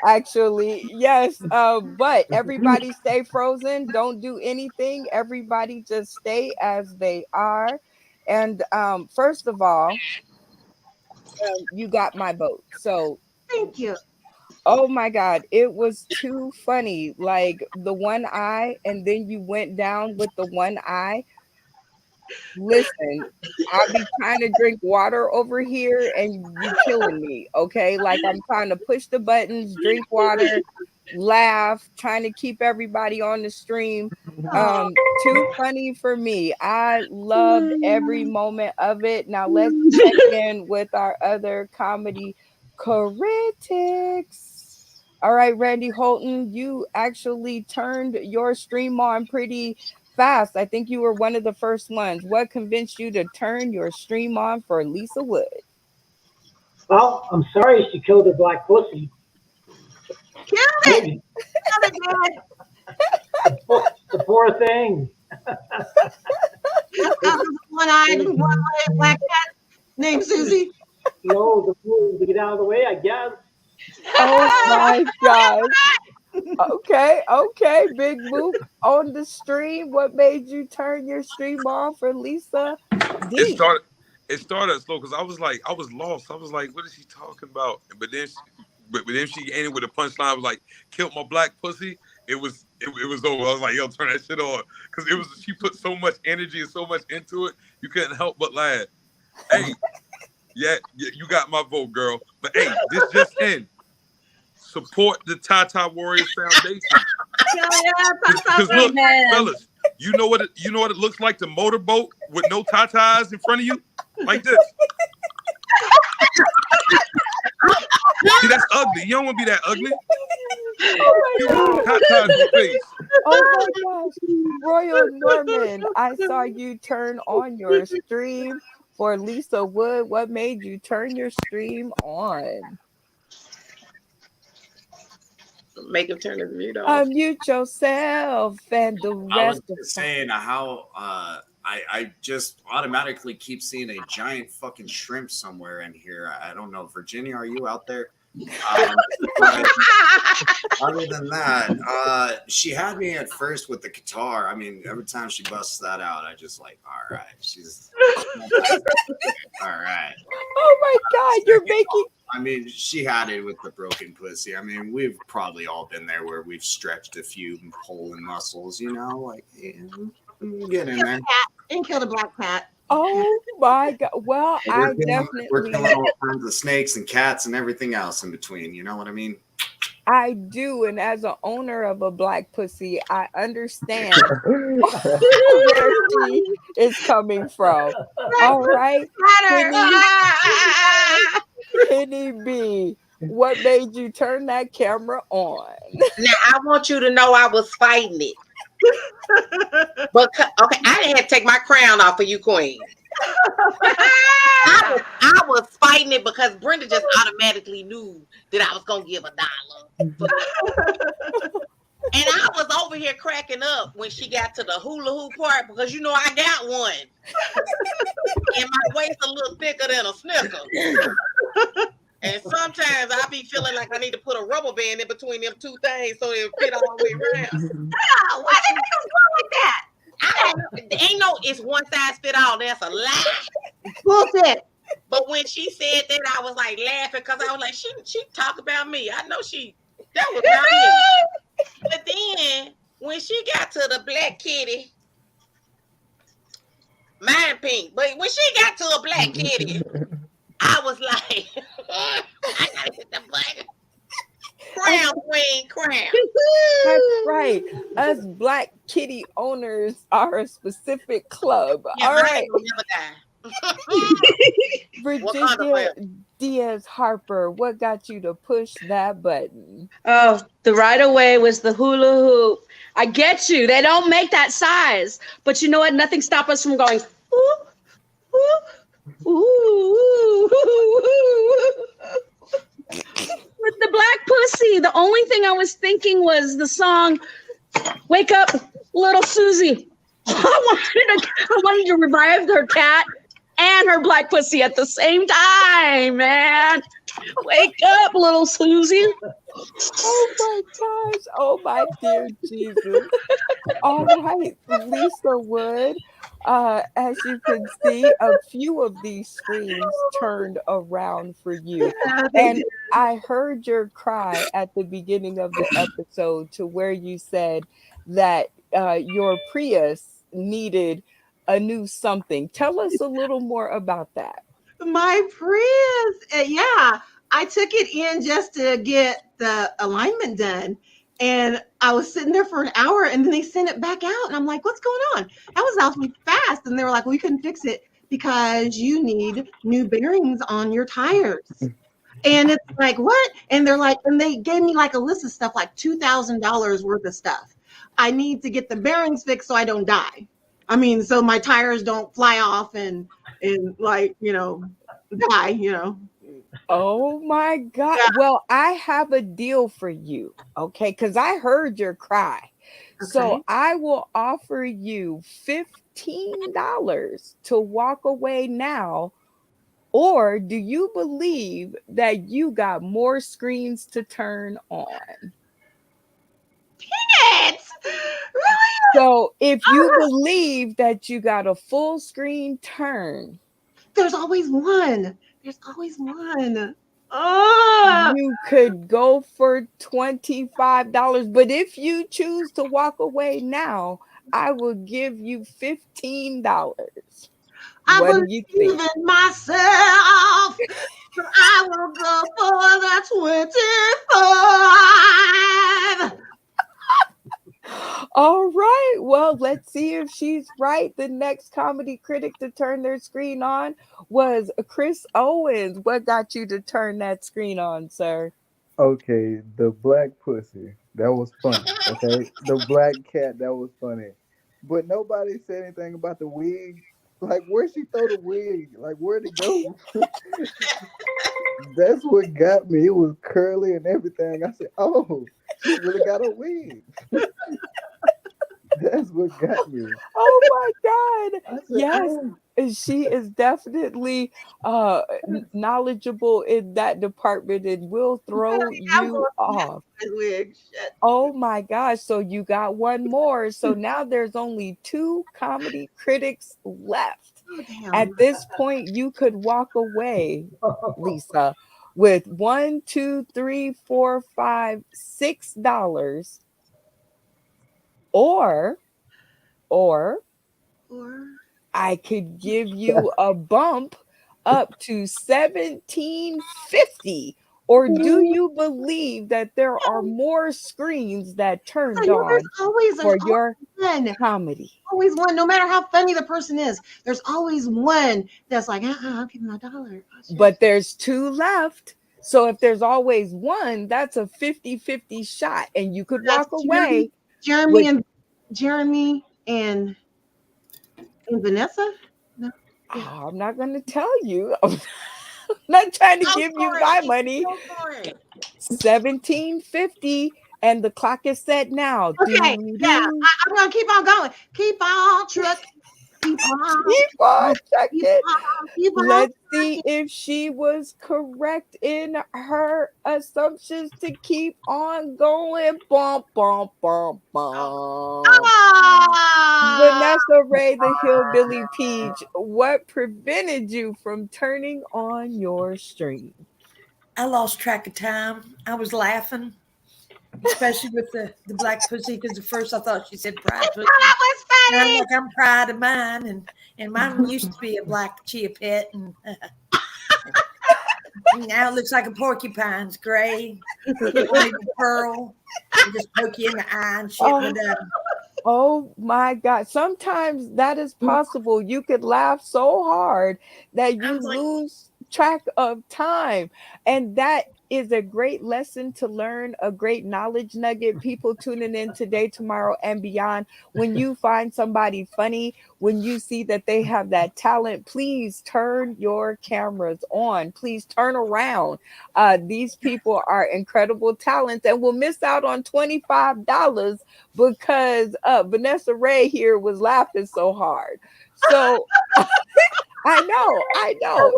Actually, yes. But everybody stay frozen. Don't do anything. Everybody just stay as they are. And first of all, you got my vote. So thank you. Oh my God, it was too funny. Like the one eye, and then you went down with the one eye. Listen, I'll be trying to drink water over here and you killing me. Okay. Like I'm trying to push the buttons, drink water, laugh, trying to keep everybody on the stream. Too funny for me. I loved every moment of it. Now let's check in with our other comedy critics. All right, Randy Holton, you actually turned your stream on pretty fast. I think you were one of the first ones. What convinced you to turn your stream on for Lisa Wood? Well, I'm sorry she killed her black pussy. Kill it! The poor thing. One-eyed, one-leg black cat named Susie. No, the fool to get out of the way, I guess. Oh my God. Okay, Bigmook on the stream. What made you turn your stream on for Lisa D? It started slow because I was lost. I was like, what is she talking about? But then she ended with a punchline. I was like, killed my black pussy. It was over. I was like, yo, turn that shit on. Because she put so much energy and so much into it, you couldn't help but laugh. Hey, yeah, you got my vote, girl. But hey, this just in. Support the Tata Warriors Foundation. Because look, fellas, you know what it looks like to motorboat with no tatas in front of you, like this. See, that's ugly. You don't want to be that ugly. Oh my Hot your face. Oh my gosh. Royal Norman, I saw you turn on your stream for Lisa Wood. What made you turn your stream on? Make him turn his mute off. Unmute yourself and the I was rest of just saying how I just automatically keep seeing a giant fucking shrimp somewhere in here. I don't know. Virginia, are you out there? But other than that, she had me at first with the guitar. I mean, every time she busts that out, I just like, all right, she's all right. Oh my God, you're making. I mean, she had it with the broken pussy. I mean, we've probably all been there where we've stretched a few Poland muscles, you know, like get in there. And kill the black cat. Oh my God. Well, We're I killing definitely. all kinds of snakes and cats and everything else in between. You know what I mean? I do, and as an owner of a black pussy, I understand where she is coming from. All right, Hynni B, what made you turn that camera on? Now I want you to know I was fighting it. But okay, I didn't have to take my crown off for you, Queen. I was fighting it because Brenda just automatically knew that I was gonna give $1. And I was over here cracking up when she got to the hula hoop part because you know I got one. And my waist a little thicker than a snicker. And sometimes I be feeling like I need to put a rubber band in between them two things so it'll fit all the way around. Why did you go like that? Ain't no, it's one size fit all. That's a lie. Bullshit. But when she said that, I was like laughing because I was like, she talk about me. I know that was not me. But then when she got to the black kitty, mine pink. But when she got to a black kitty, I was like, I gotta hit the button. Crown, Queen, crown. That's right. Us black kitty owners are a specific club. Yeah, all right. Never Virginia Diaz Harper, what got you to push that button? Oh, the right away was the hula hoop. I get you. They don't make that size. But you know what? Nothing stopped us from going, ooh, ooh, ooh, ooh. With the black pussy, the only thing I was thinking was the song "Wake Up, Little Susie." I wanted to revive her cat and her black pussy at the same time, man. Wake up, little Susie. Oh my gosh. Oh my dear Jesus. All right, Lisa Wood. As you can see, a few of these screens turned around for you. And I heard your cry at the beginning of the episode to where you said that your Prius needed a new something. Tell us a little more about that. My Prius, yeah. I took it in just to get the alignment done. And I was sitting there for an hour and then they sent it back out. And I'm like, what's going on? That was awfully fast. And they were like, we couldn't fix it because you need new bearings on your tires. And it's like, what? And they're like, and they gave me like a list of stuff, like $2,000 worth of stuff. I need to get the bearings fixed so I don't die. I mean, so my tires don't fly off and like, die. Oh my God. Yeah. Well, I have a deal for you. Okay. Because I heard your cry. Okay. So I will offer you $15 to walk away now. Or do you believe that you got more screens to turn on? Dang it! Really? So if you believe that you got a full screen turn, there's always one. There's always one. Oh, you could go for $25. But if you choose to walk away now, I will give you $15. I what do you think? In myself. I will go for the 25. All right. Well, let's see if she's right. The next comedy critic to turn their screen on was Chris Owens. What got you to turn that screen on, sir? Okay, the black pussy. That was funny. Okay, the black cat. That was funny. But nobody said anything about the wig. Like, where'd she throw the wig? Like, where'd it go? That's what got me. It was curly and everything. I said, "Oh, she really got a wig." That's what got me. Oh my God. I said, Yes. "Oh." She is definitely knowledgeable in that department and will throw I'm you going off. to wig. Shit. Oh my gosh. So you got one more. So now there's only two comedy critics left. Oh, At damn. this point, you could walk away, Lisa, with one, two, three, four, five, $6, or or Or I could give you a bump up to 1750. Or do you believe that there are more screens that I turned know on there's for always your one. comedy? Always one. No matter how funny the person is, there's always one that's like, I'll give him $1. Oh, shit. But there's two left. So if there's always one, that's a 50-50 shot. And you could That's walk away Jeremy with, and Jeremy and Vannessa. No. oh, I'm not going to tell you. I'm not trying to Go give you for my it. money. Go for it. 1750, and the clock is set now. Okay. Yeah. Doo-doo. I'm gonna keep on going. Keep on truck. Keep on. Keep on Keep checking. on. Keep on. Let's see if she was correct in her assumptions to keep on going. Bump, bump, bump, bump. Ah! Vannessa Rae, the hillbilly peach, what prevented you from turning on your stream? I lost track of time. I was laughing, especially with the black pussy, because at first I thought she said pride pussy. That was And I'm funny. like, I'm proud of mine, and mine used to be a black chia pet, and now it looks like a porcupine's gray, with a pearl, and just poke you in the eye and shit. Oh. Oh my God. Sometimes that is possible. You could laugh so hard that you lose track of time. And that is a great lesson to learn, a great knowledge nugget. People tuning in today, tomorrow, and beyond. When you find somebody funny, when you see that they have that talent, please turn your cameras on. Please turn around. These people are incredible talents and will miss out on $25 because Vannessa Rae here was laughing so hard. So I know.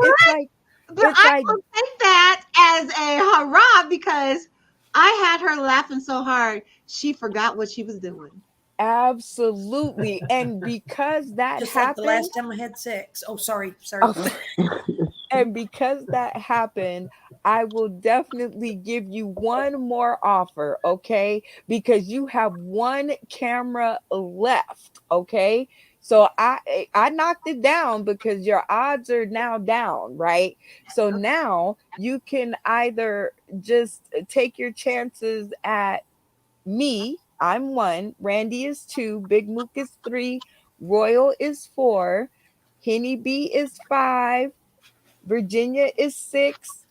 It's like, But I will take that as a hurrah because I had her laughing so hard she forgot what she was doing. Absolutely. And because that Just happened, like the last time I had sex. Oh, sorry. and because that happened, I will definitely give you one more offer, okay? Because you have one camera left, okay? So I knocked it down because your odds are now down, right? So now you can either just take your chances at me. I'm 1, Randy is 2, Bigmook is 3, Royal is 4, Hynni B is 5, Virginia is 6,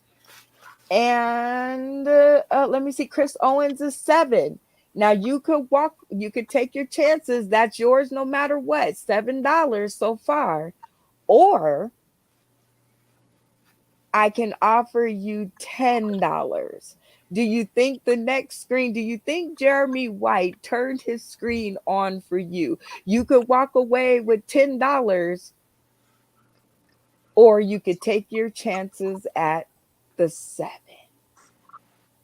and let me see, Chris Owens is 7. Now you could take your chances. That's yours no matter what. $7 so far. Or I can offer you $10. Do you think the next screen, do you think Jeremy White turned his screen on for you? You could walk away with $10, or you could take your chances at the 7.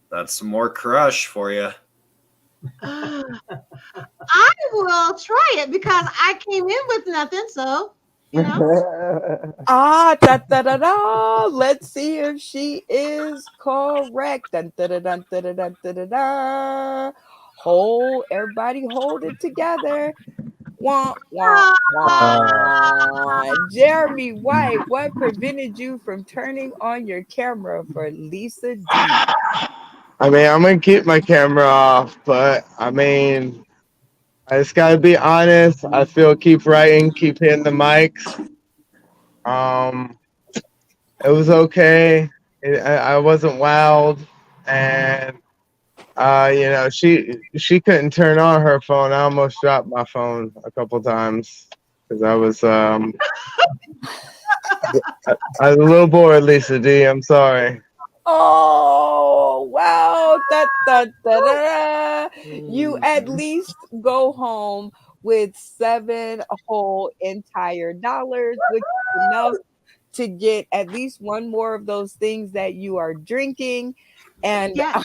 That's some more crush for you. I will try it because I came in with nothing. So, you know. Da, da, da, da. Let's see if she is correct. Dun, da, da, dun, da, da, dun, da, da, da. Everybody hold it together. Wah, wah, wah. Jeremy White, what prevented you from turning on your camera for Lisa D? I mean, I'm gonna keep my camera off, but I mean, I just gotta be honest. I feel keep writing, keep hitting the mics. Um, it was okay. I wasn't wild, and she couldn't turn on her phone. I almost dropped my phone a couple times because I was I was a little bored, Lisa D. I'm sorry. Oh wow! You at least go home with 7 whole entire dollars, which is enough to get at least one more of those things that you are drinking, and Yeah.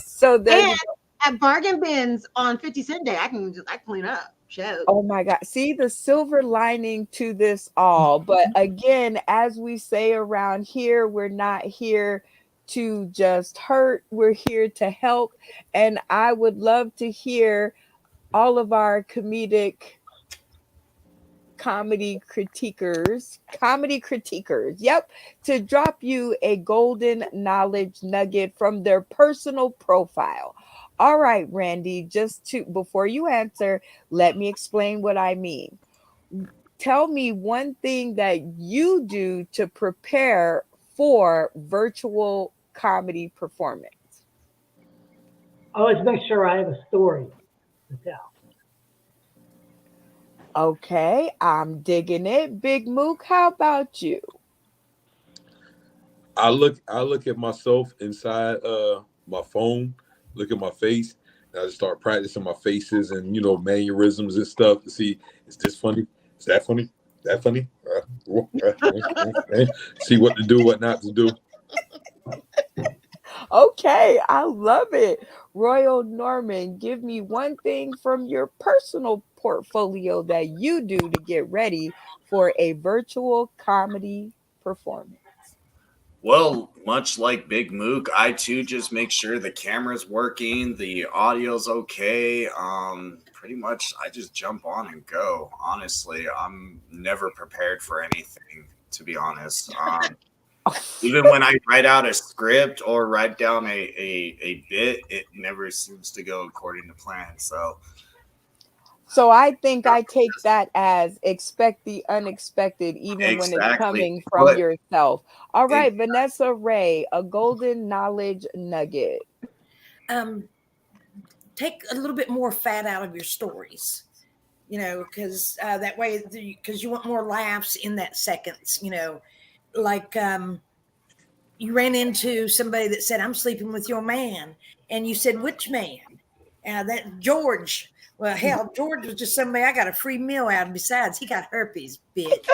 so there you And go. at bargain bins on 50-cent day, I clean up. Show. Oh my God. See the silver lining to this all. But again, as we say around here, we're not here to just hurt, we're here to help. And I would love to hear all of our comedy critiquers, yep, to drop you a golden knowledge nugget from their personal profile. All right, Randy, just to before you answer, let me explain what I mean. Tell me one thing that you do to prepare for virtual comedy performance. I always make sure I have a story to tell. Okay, I'm digging it. Big Mook, how about you? I look at myself inside my phone, look at my face, and I just start practicing my faces and mannerisms and stuff to see, is this funny? Is that funny? That funny? See what to do, what not to do. Okay, I love it. Royal Norman, give me one thing from your personal portfolio that you do to get ready for a virtual comedy performance. Well, much like Big Mook, I too just make sure the camera's working, the audio's okay. Pretty much I just jump on and go. Honestly, I'm never prepared for anything, to be honest. Even when I write out a script or write down a bit, it never seems to go according to plan. So I think I take that as expect the unexpected, even when it's Exactly. coming from But yourself. All it, right, Vannessa Rae, a golden knowledge nugget. Um, take a little bit more fat out of your stories, because that way, because you want more laughs in that seconds, like you ran into somebody that said, "I'm sleeping with your man," and you said, "Which man?" That George. Well, hell, George was just somebody I got a free meal out of. Besides, he got herpes, bitch.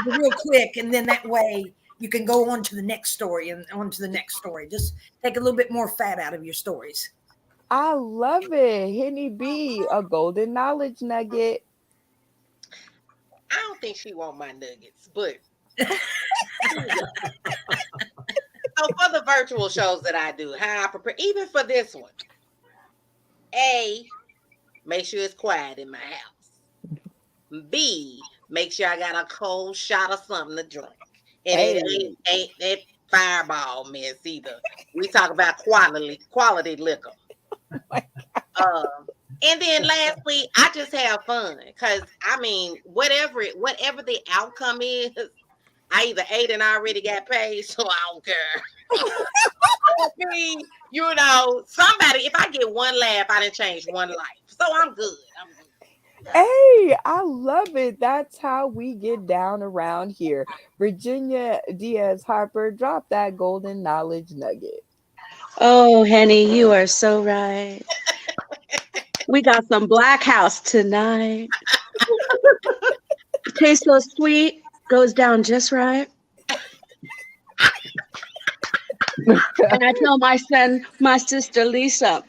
Real quick, and then that way you can go on to the next story and on to the next story. Just take a little bit more fat out of your stories. I love it. Hynni B, a golden knowledge nugget. I don't think she want my nuggets, but so for the virtual shows that I do, how I prepare, even for this one, make sure it's quiet in my house. B, make sure I got a cold shot of something to drink. And it ain't that fireball mess either. We talk about quality liquor. And then lastly, I just have fun because whatever the outcome is, I either ate and already got paid, so I don't care. Somebody, if I get one laugh, I done changed one life. So I'm good. Hey, I love it. That's how we get down around here. Virginia Diaz Harper, drop that golden knowledge nugget. Oh, Henny, you are so right. We got some Black House tonight. Tastes so sweet, goes down just right. And I tell my sister Lisa,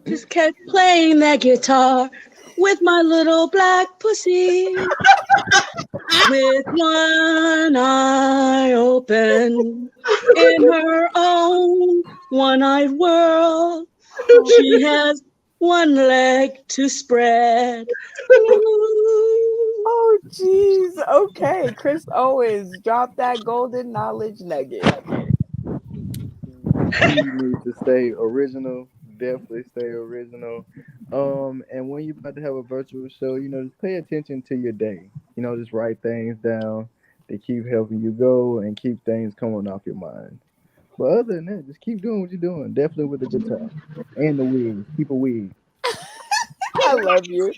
just kept playing that guitar with my little black pussy, with one eye open in her own one-eyed world. She has one leg to spread. Oh, geez. Okay, Chris Owens, drop that golden knowledge nugget. You need to stay original, definitely stay original. And when you're about to have a virtual show, just pay attention to your day. Just write things down to keep helping you go and keep things coming off your mind. But other than that, just keep doing what you're doing. Definitely with the guitar and the wig. Keep a wig. I love you.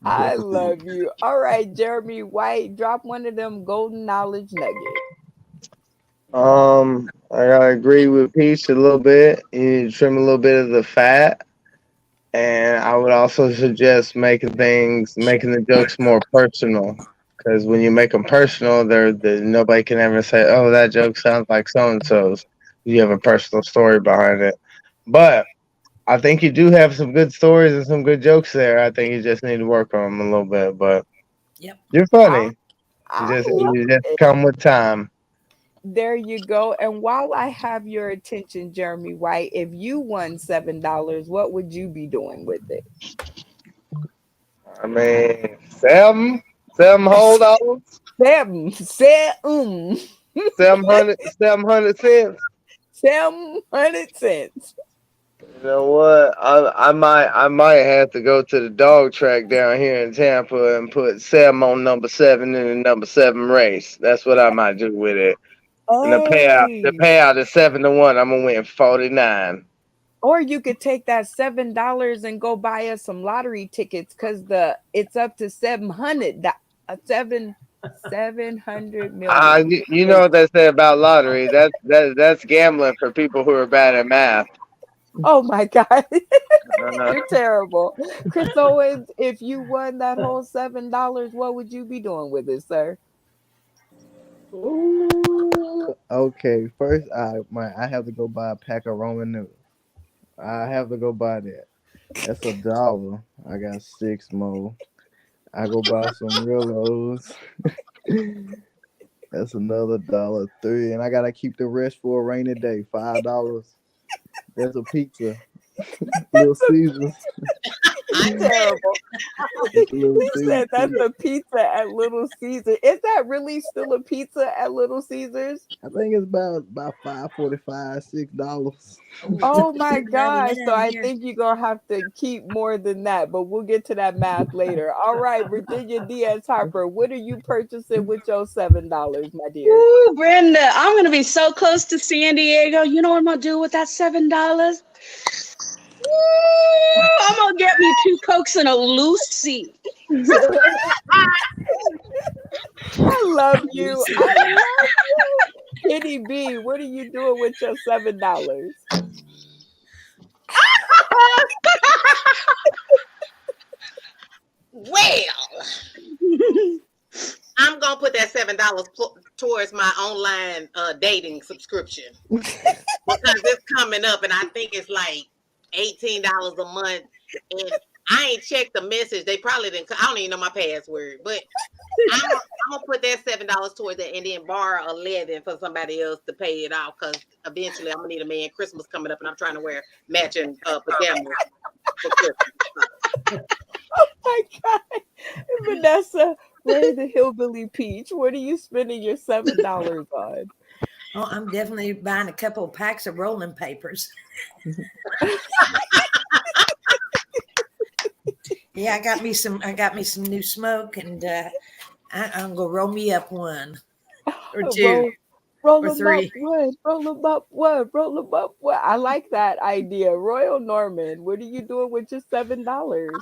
I love you. All right, Jeremy White, drop one of them golden knowledge nuggets. I gotta agree with Peach a little bit. You need to trim a little bit of the fat, and I would also suggest making the jokes more personal. Because when you make them personal, nobody can ever say, "Oh, that joke sounds like so and so's." You have a personal story behind it. But I think you do have some good stories and some good jokes there. I think you just need to work on them a little bit. But Yep. you're funny. I You love just it. come with time. There you go. And while I have your attention, Jeremy White, if you won $7, what would you be doing with it? I mean, seven hold on, 700 cents. 700 cents. You know what? I might have to go to the dog track down here in Tampa and put Sam on number 7 in the number 7 race. That's what I might do with it. And the Hey. payout is 7-1. I'm gonna win 49. Or you could take that $7 and go buy us some lottery tickets because it's up to 700 million. You know what they say about lottery? That's gambling for people who are bad at math. Oh my God. Uh, You're terrible. Chris Owens, if you won that whole $7, what would you be doing with it, sir? Ooh. Okay, first I have to go buy a pack of Roman noodles. I have to go buy that. That's $1. I got 6 more. I go buy some Rillos. That's another $1.03, and I gotta keep the rest for a rainy day. $5. There's a pizza. Little Caesars. Terrible. Little He said that's a pizza at Little Caesars. Is that really still a pizza at Little Caesars? I think it's about $5.45, $6. Oh my God. So I Here. think you're gonna have to keep more than that, but we'll get to that math later. All right, Virginia Diaz Harper, what are you purchasing with your $7, my dear? Ooh, Brenda, I'm gonna be so close to San Diego. You know what I'm gonna do with that $7? Ooh, I'm gonna get me 2 Cokes and a Lucy. I love you. I love you. Kitty B, what are you doing with your $7? Well, I'm gonna put that $7 towards my online dating subscription because it's coming up, and I think it's like $18 a month. And I ain't checked the message. They probably didn't. I don't even know my password, but I'm gonna put that $7 towards it, and then borrow 11 for somebody else to pay it off. Because eventually, I'm gonna need a man. Christmas coming up, and I'm trying to wear matching pajamas for Christmas. Oh my God. Vannessa Rae, the Hillbilly Peach, what are you spending your $7 on? Oh, I'm definitely buying a couple of packs of rolling papers. Yeah, I got me some new smoke, and I'm gonna roll me up one or two. Roll or them three. up one, roll them up one, roll them up one. I like that idea. Royal Norman, what are you doing with your $7?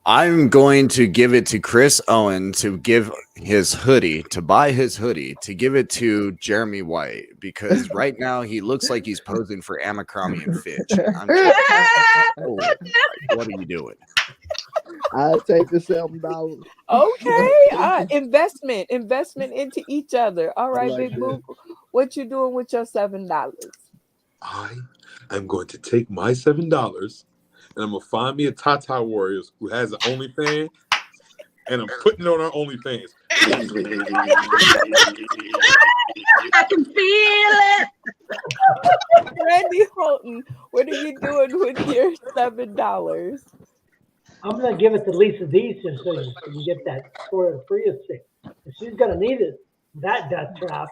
I'm going to give it to Chris Owen to give his hoodie, to buy his hoodie, to give it to Jeremy White, because right now he looks like he's posing for Abercrombie and Fitch. I'm just, oh, what are you doing? I'll take the $7. Okay, investment into each other. All right, like Big Mook, what you doing with your $7? I am going to take my $7 and I'm gonna find me a Tata Warriors who has an OnlyFans, and I'm putting it on our OnlyFans. I can feel it. Randy Holton, what are you doing with your $7? I'm going to give it to Lisa Deason so you can get that for the free of 6. She's going to need it. That death trap.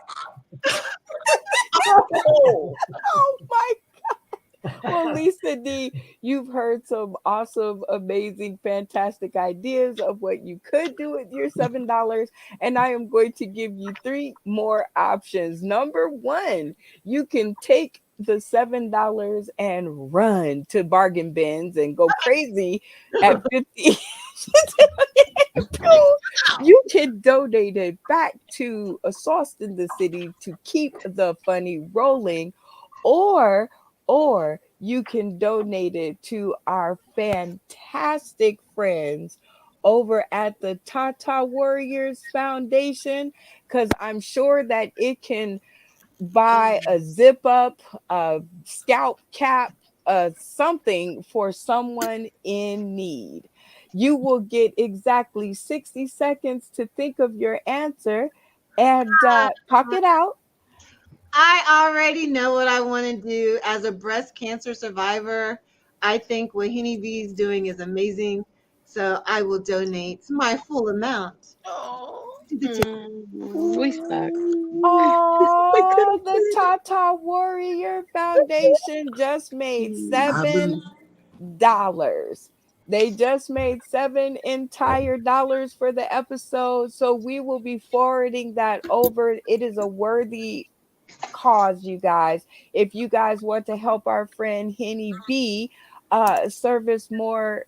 Oh my God. Well, Lisa D, you've heard some awesome, amazing, fantastic ideas of what you could do with your $7. And I am going to give you three more options. Number one, you can take the $7 and run to bargain bins and go crazy at 50. You can donate it back to a sauce in the city to keep the funny rolling, or you can donate it to our fantastic friends over at the Tata Warriors Foundation, because I'm sure that it can buy a zip up, a scalp cap, something for someone in need. You will get exactly 60 seconds to think of your answer and talk it out. I already know what I want to do as a breast cancer survivor. I think what Henny B is doing is amazing. So I will donate my full amount Oh. to the charity. We stuck. We Oh, couldn't the say that. Tata Warrior Foundation just made I believe. $7. They just made seven entire dollars for the episode. So we will be forwarding that over. It is a worthy cause, you guys. If you guys want to help our friend Henny B service more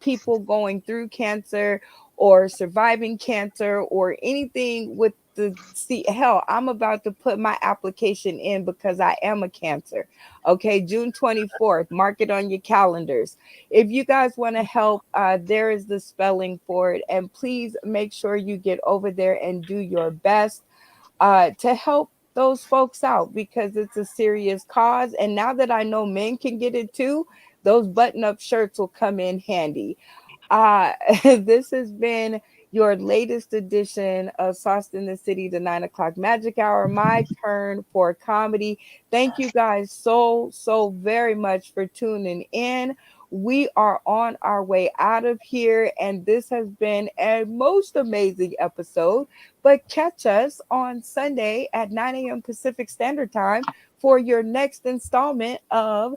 people going through cancer or surviving cancer or anything with the see hell, I'm about to put my application in because I am a cancer. Okay, June 24th, mark it on your calendars. If you guys want to help, there is the spelling for it, and please make sure you get over there and do your best to help those folks out because it's a serious cause. And now that I know men can get it too, those button up shirts will come in handy. This has been your latest edition of Sauce in the City, the 9 o'clock magic hour. My turn for comedy. Thank you guys so very much for tuning in. We are on our way out of here, and this has been a most amazing episode. But catch us on Sunday at 9 a.m. Pacific Standard Time for your next installment of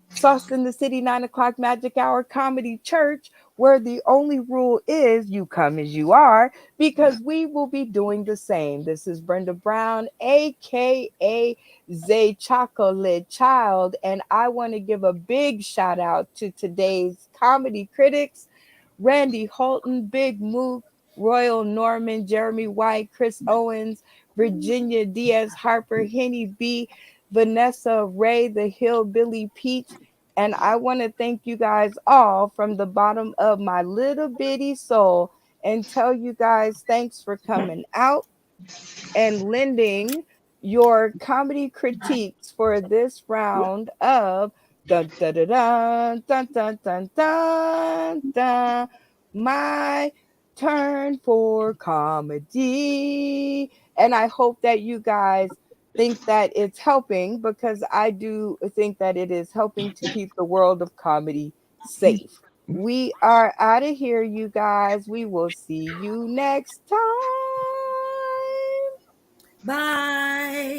Sauce in the City 9 o'clock Magic Hour Comedy Church, where the only rule is you come as you are, because we will be doing the same. This is Brenda Brown, aka Zay Chocolate Child, and I want to give a big shout out to today's comedy critics: Randy Holton, Bigmook, Royal Norman, Jeremy White, Chris Owens, Virginia Diaz, Harper, Hynny B, Vannessa Rae, the Hillbilly Peach. And I want to thank you guys all from the bottom of my little bitty soul and tell you guys thanks for coming out and lending your comedy critiques for this round of dun dun dun dun dun dun dun dun, dun. My turn for comedy. And I hope that you guys think that it's helping, because I do think that it is helping to keep the world of comedy safe. We are out of here, you guys. We will see you next time. Bye.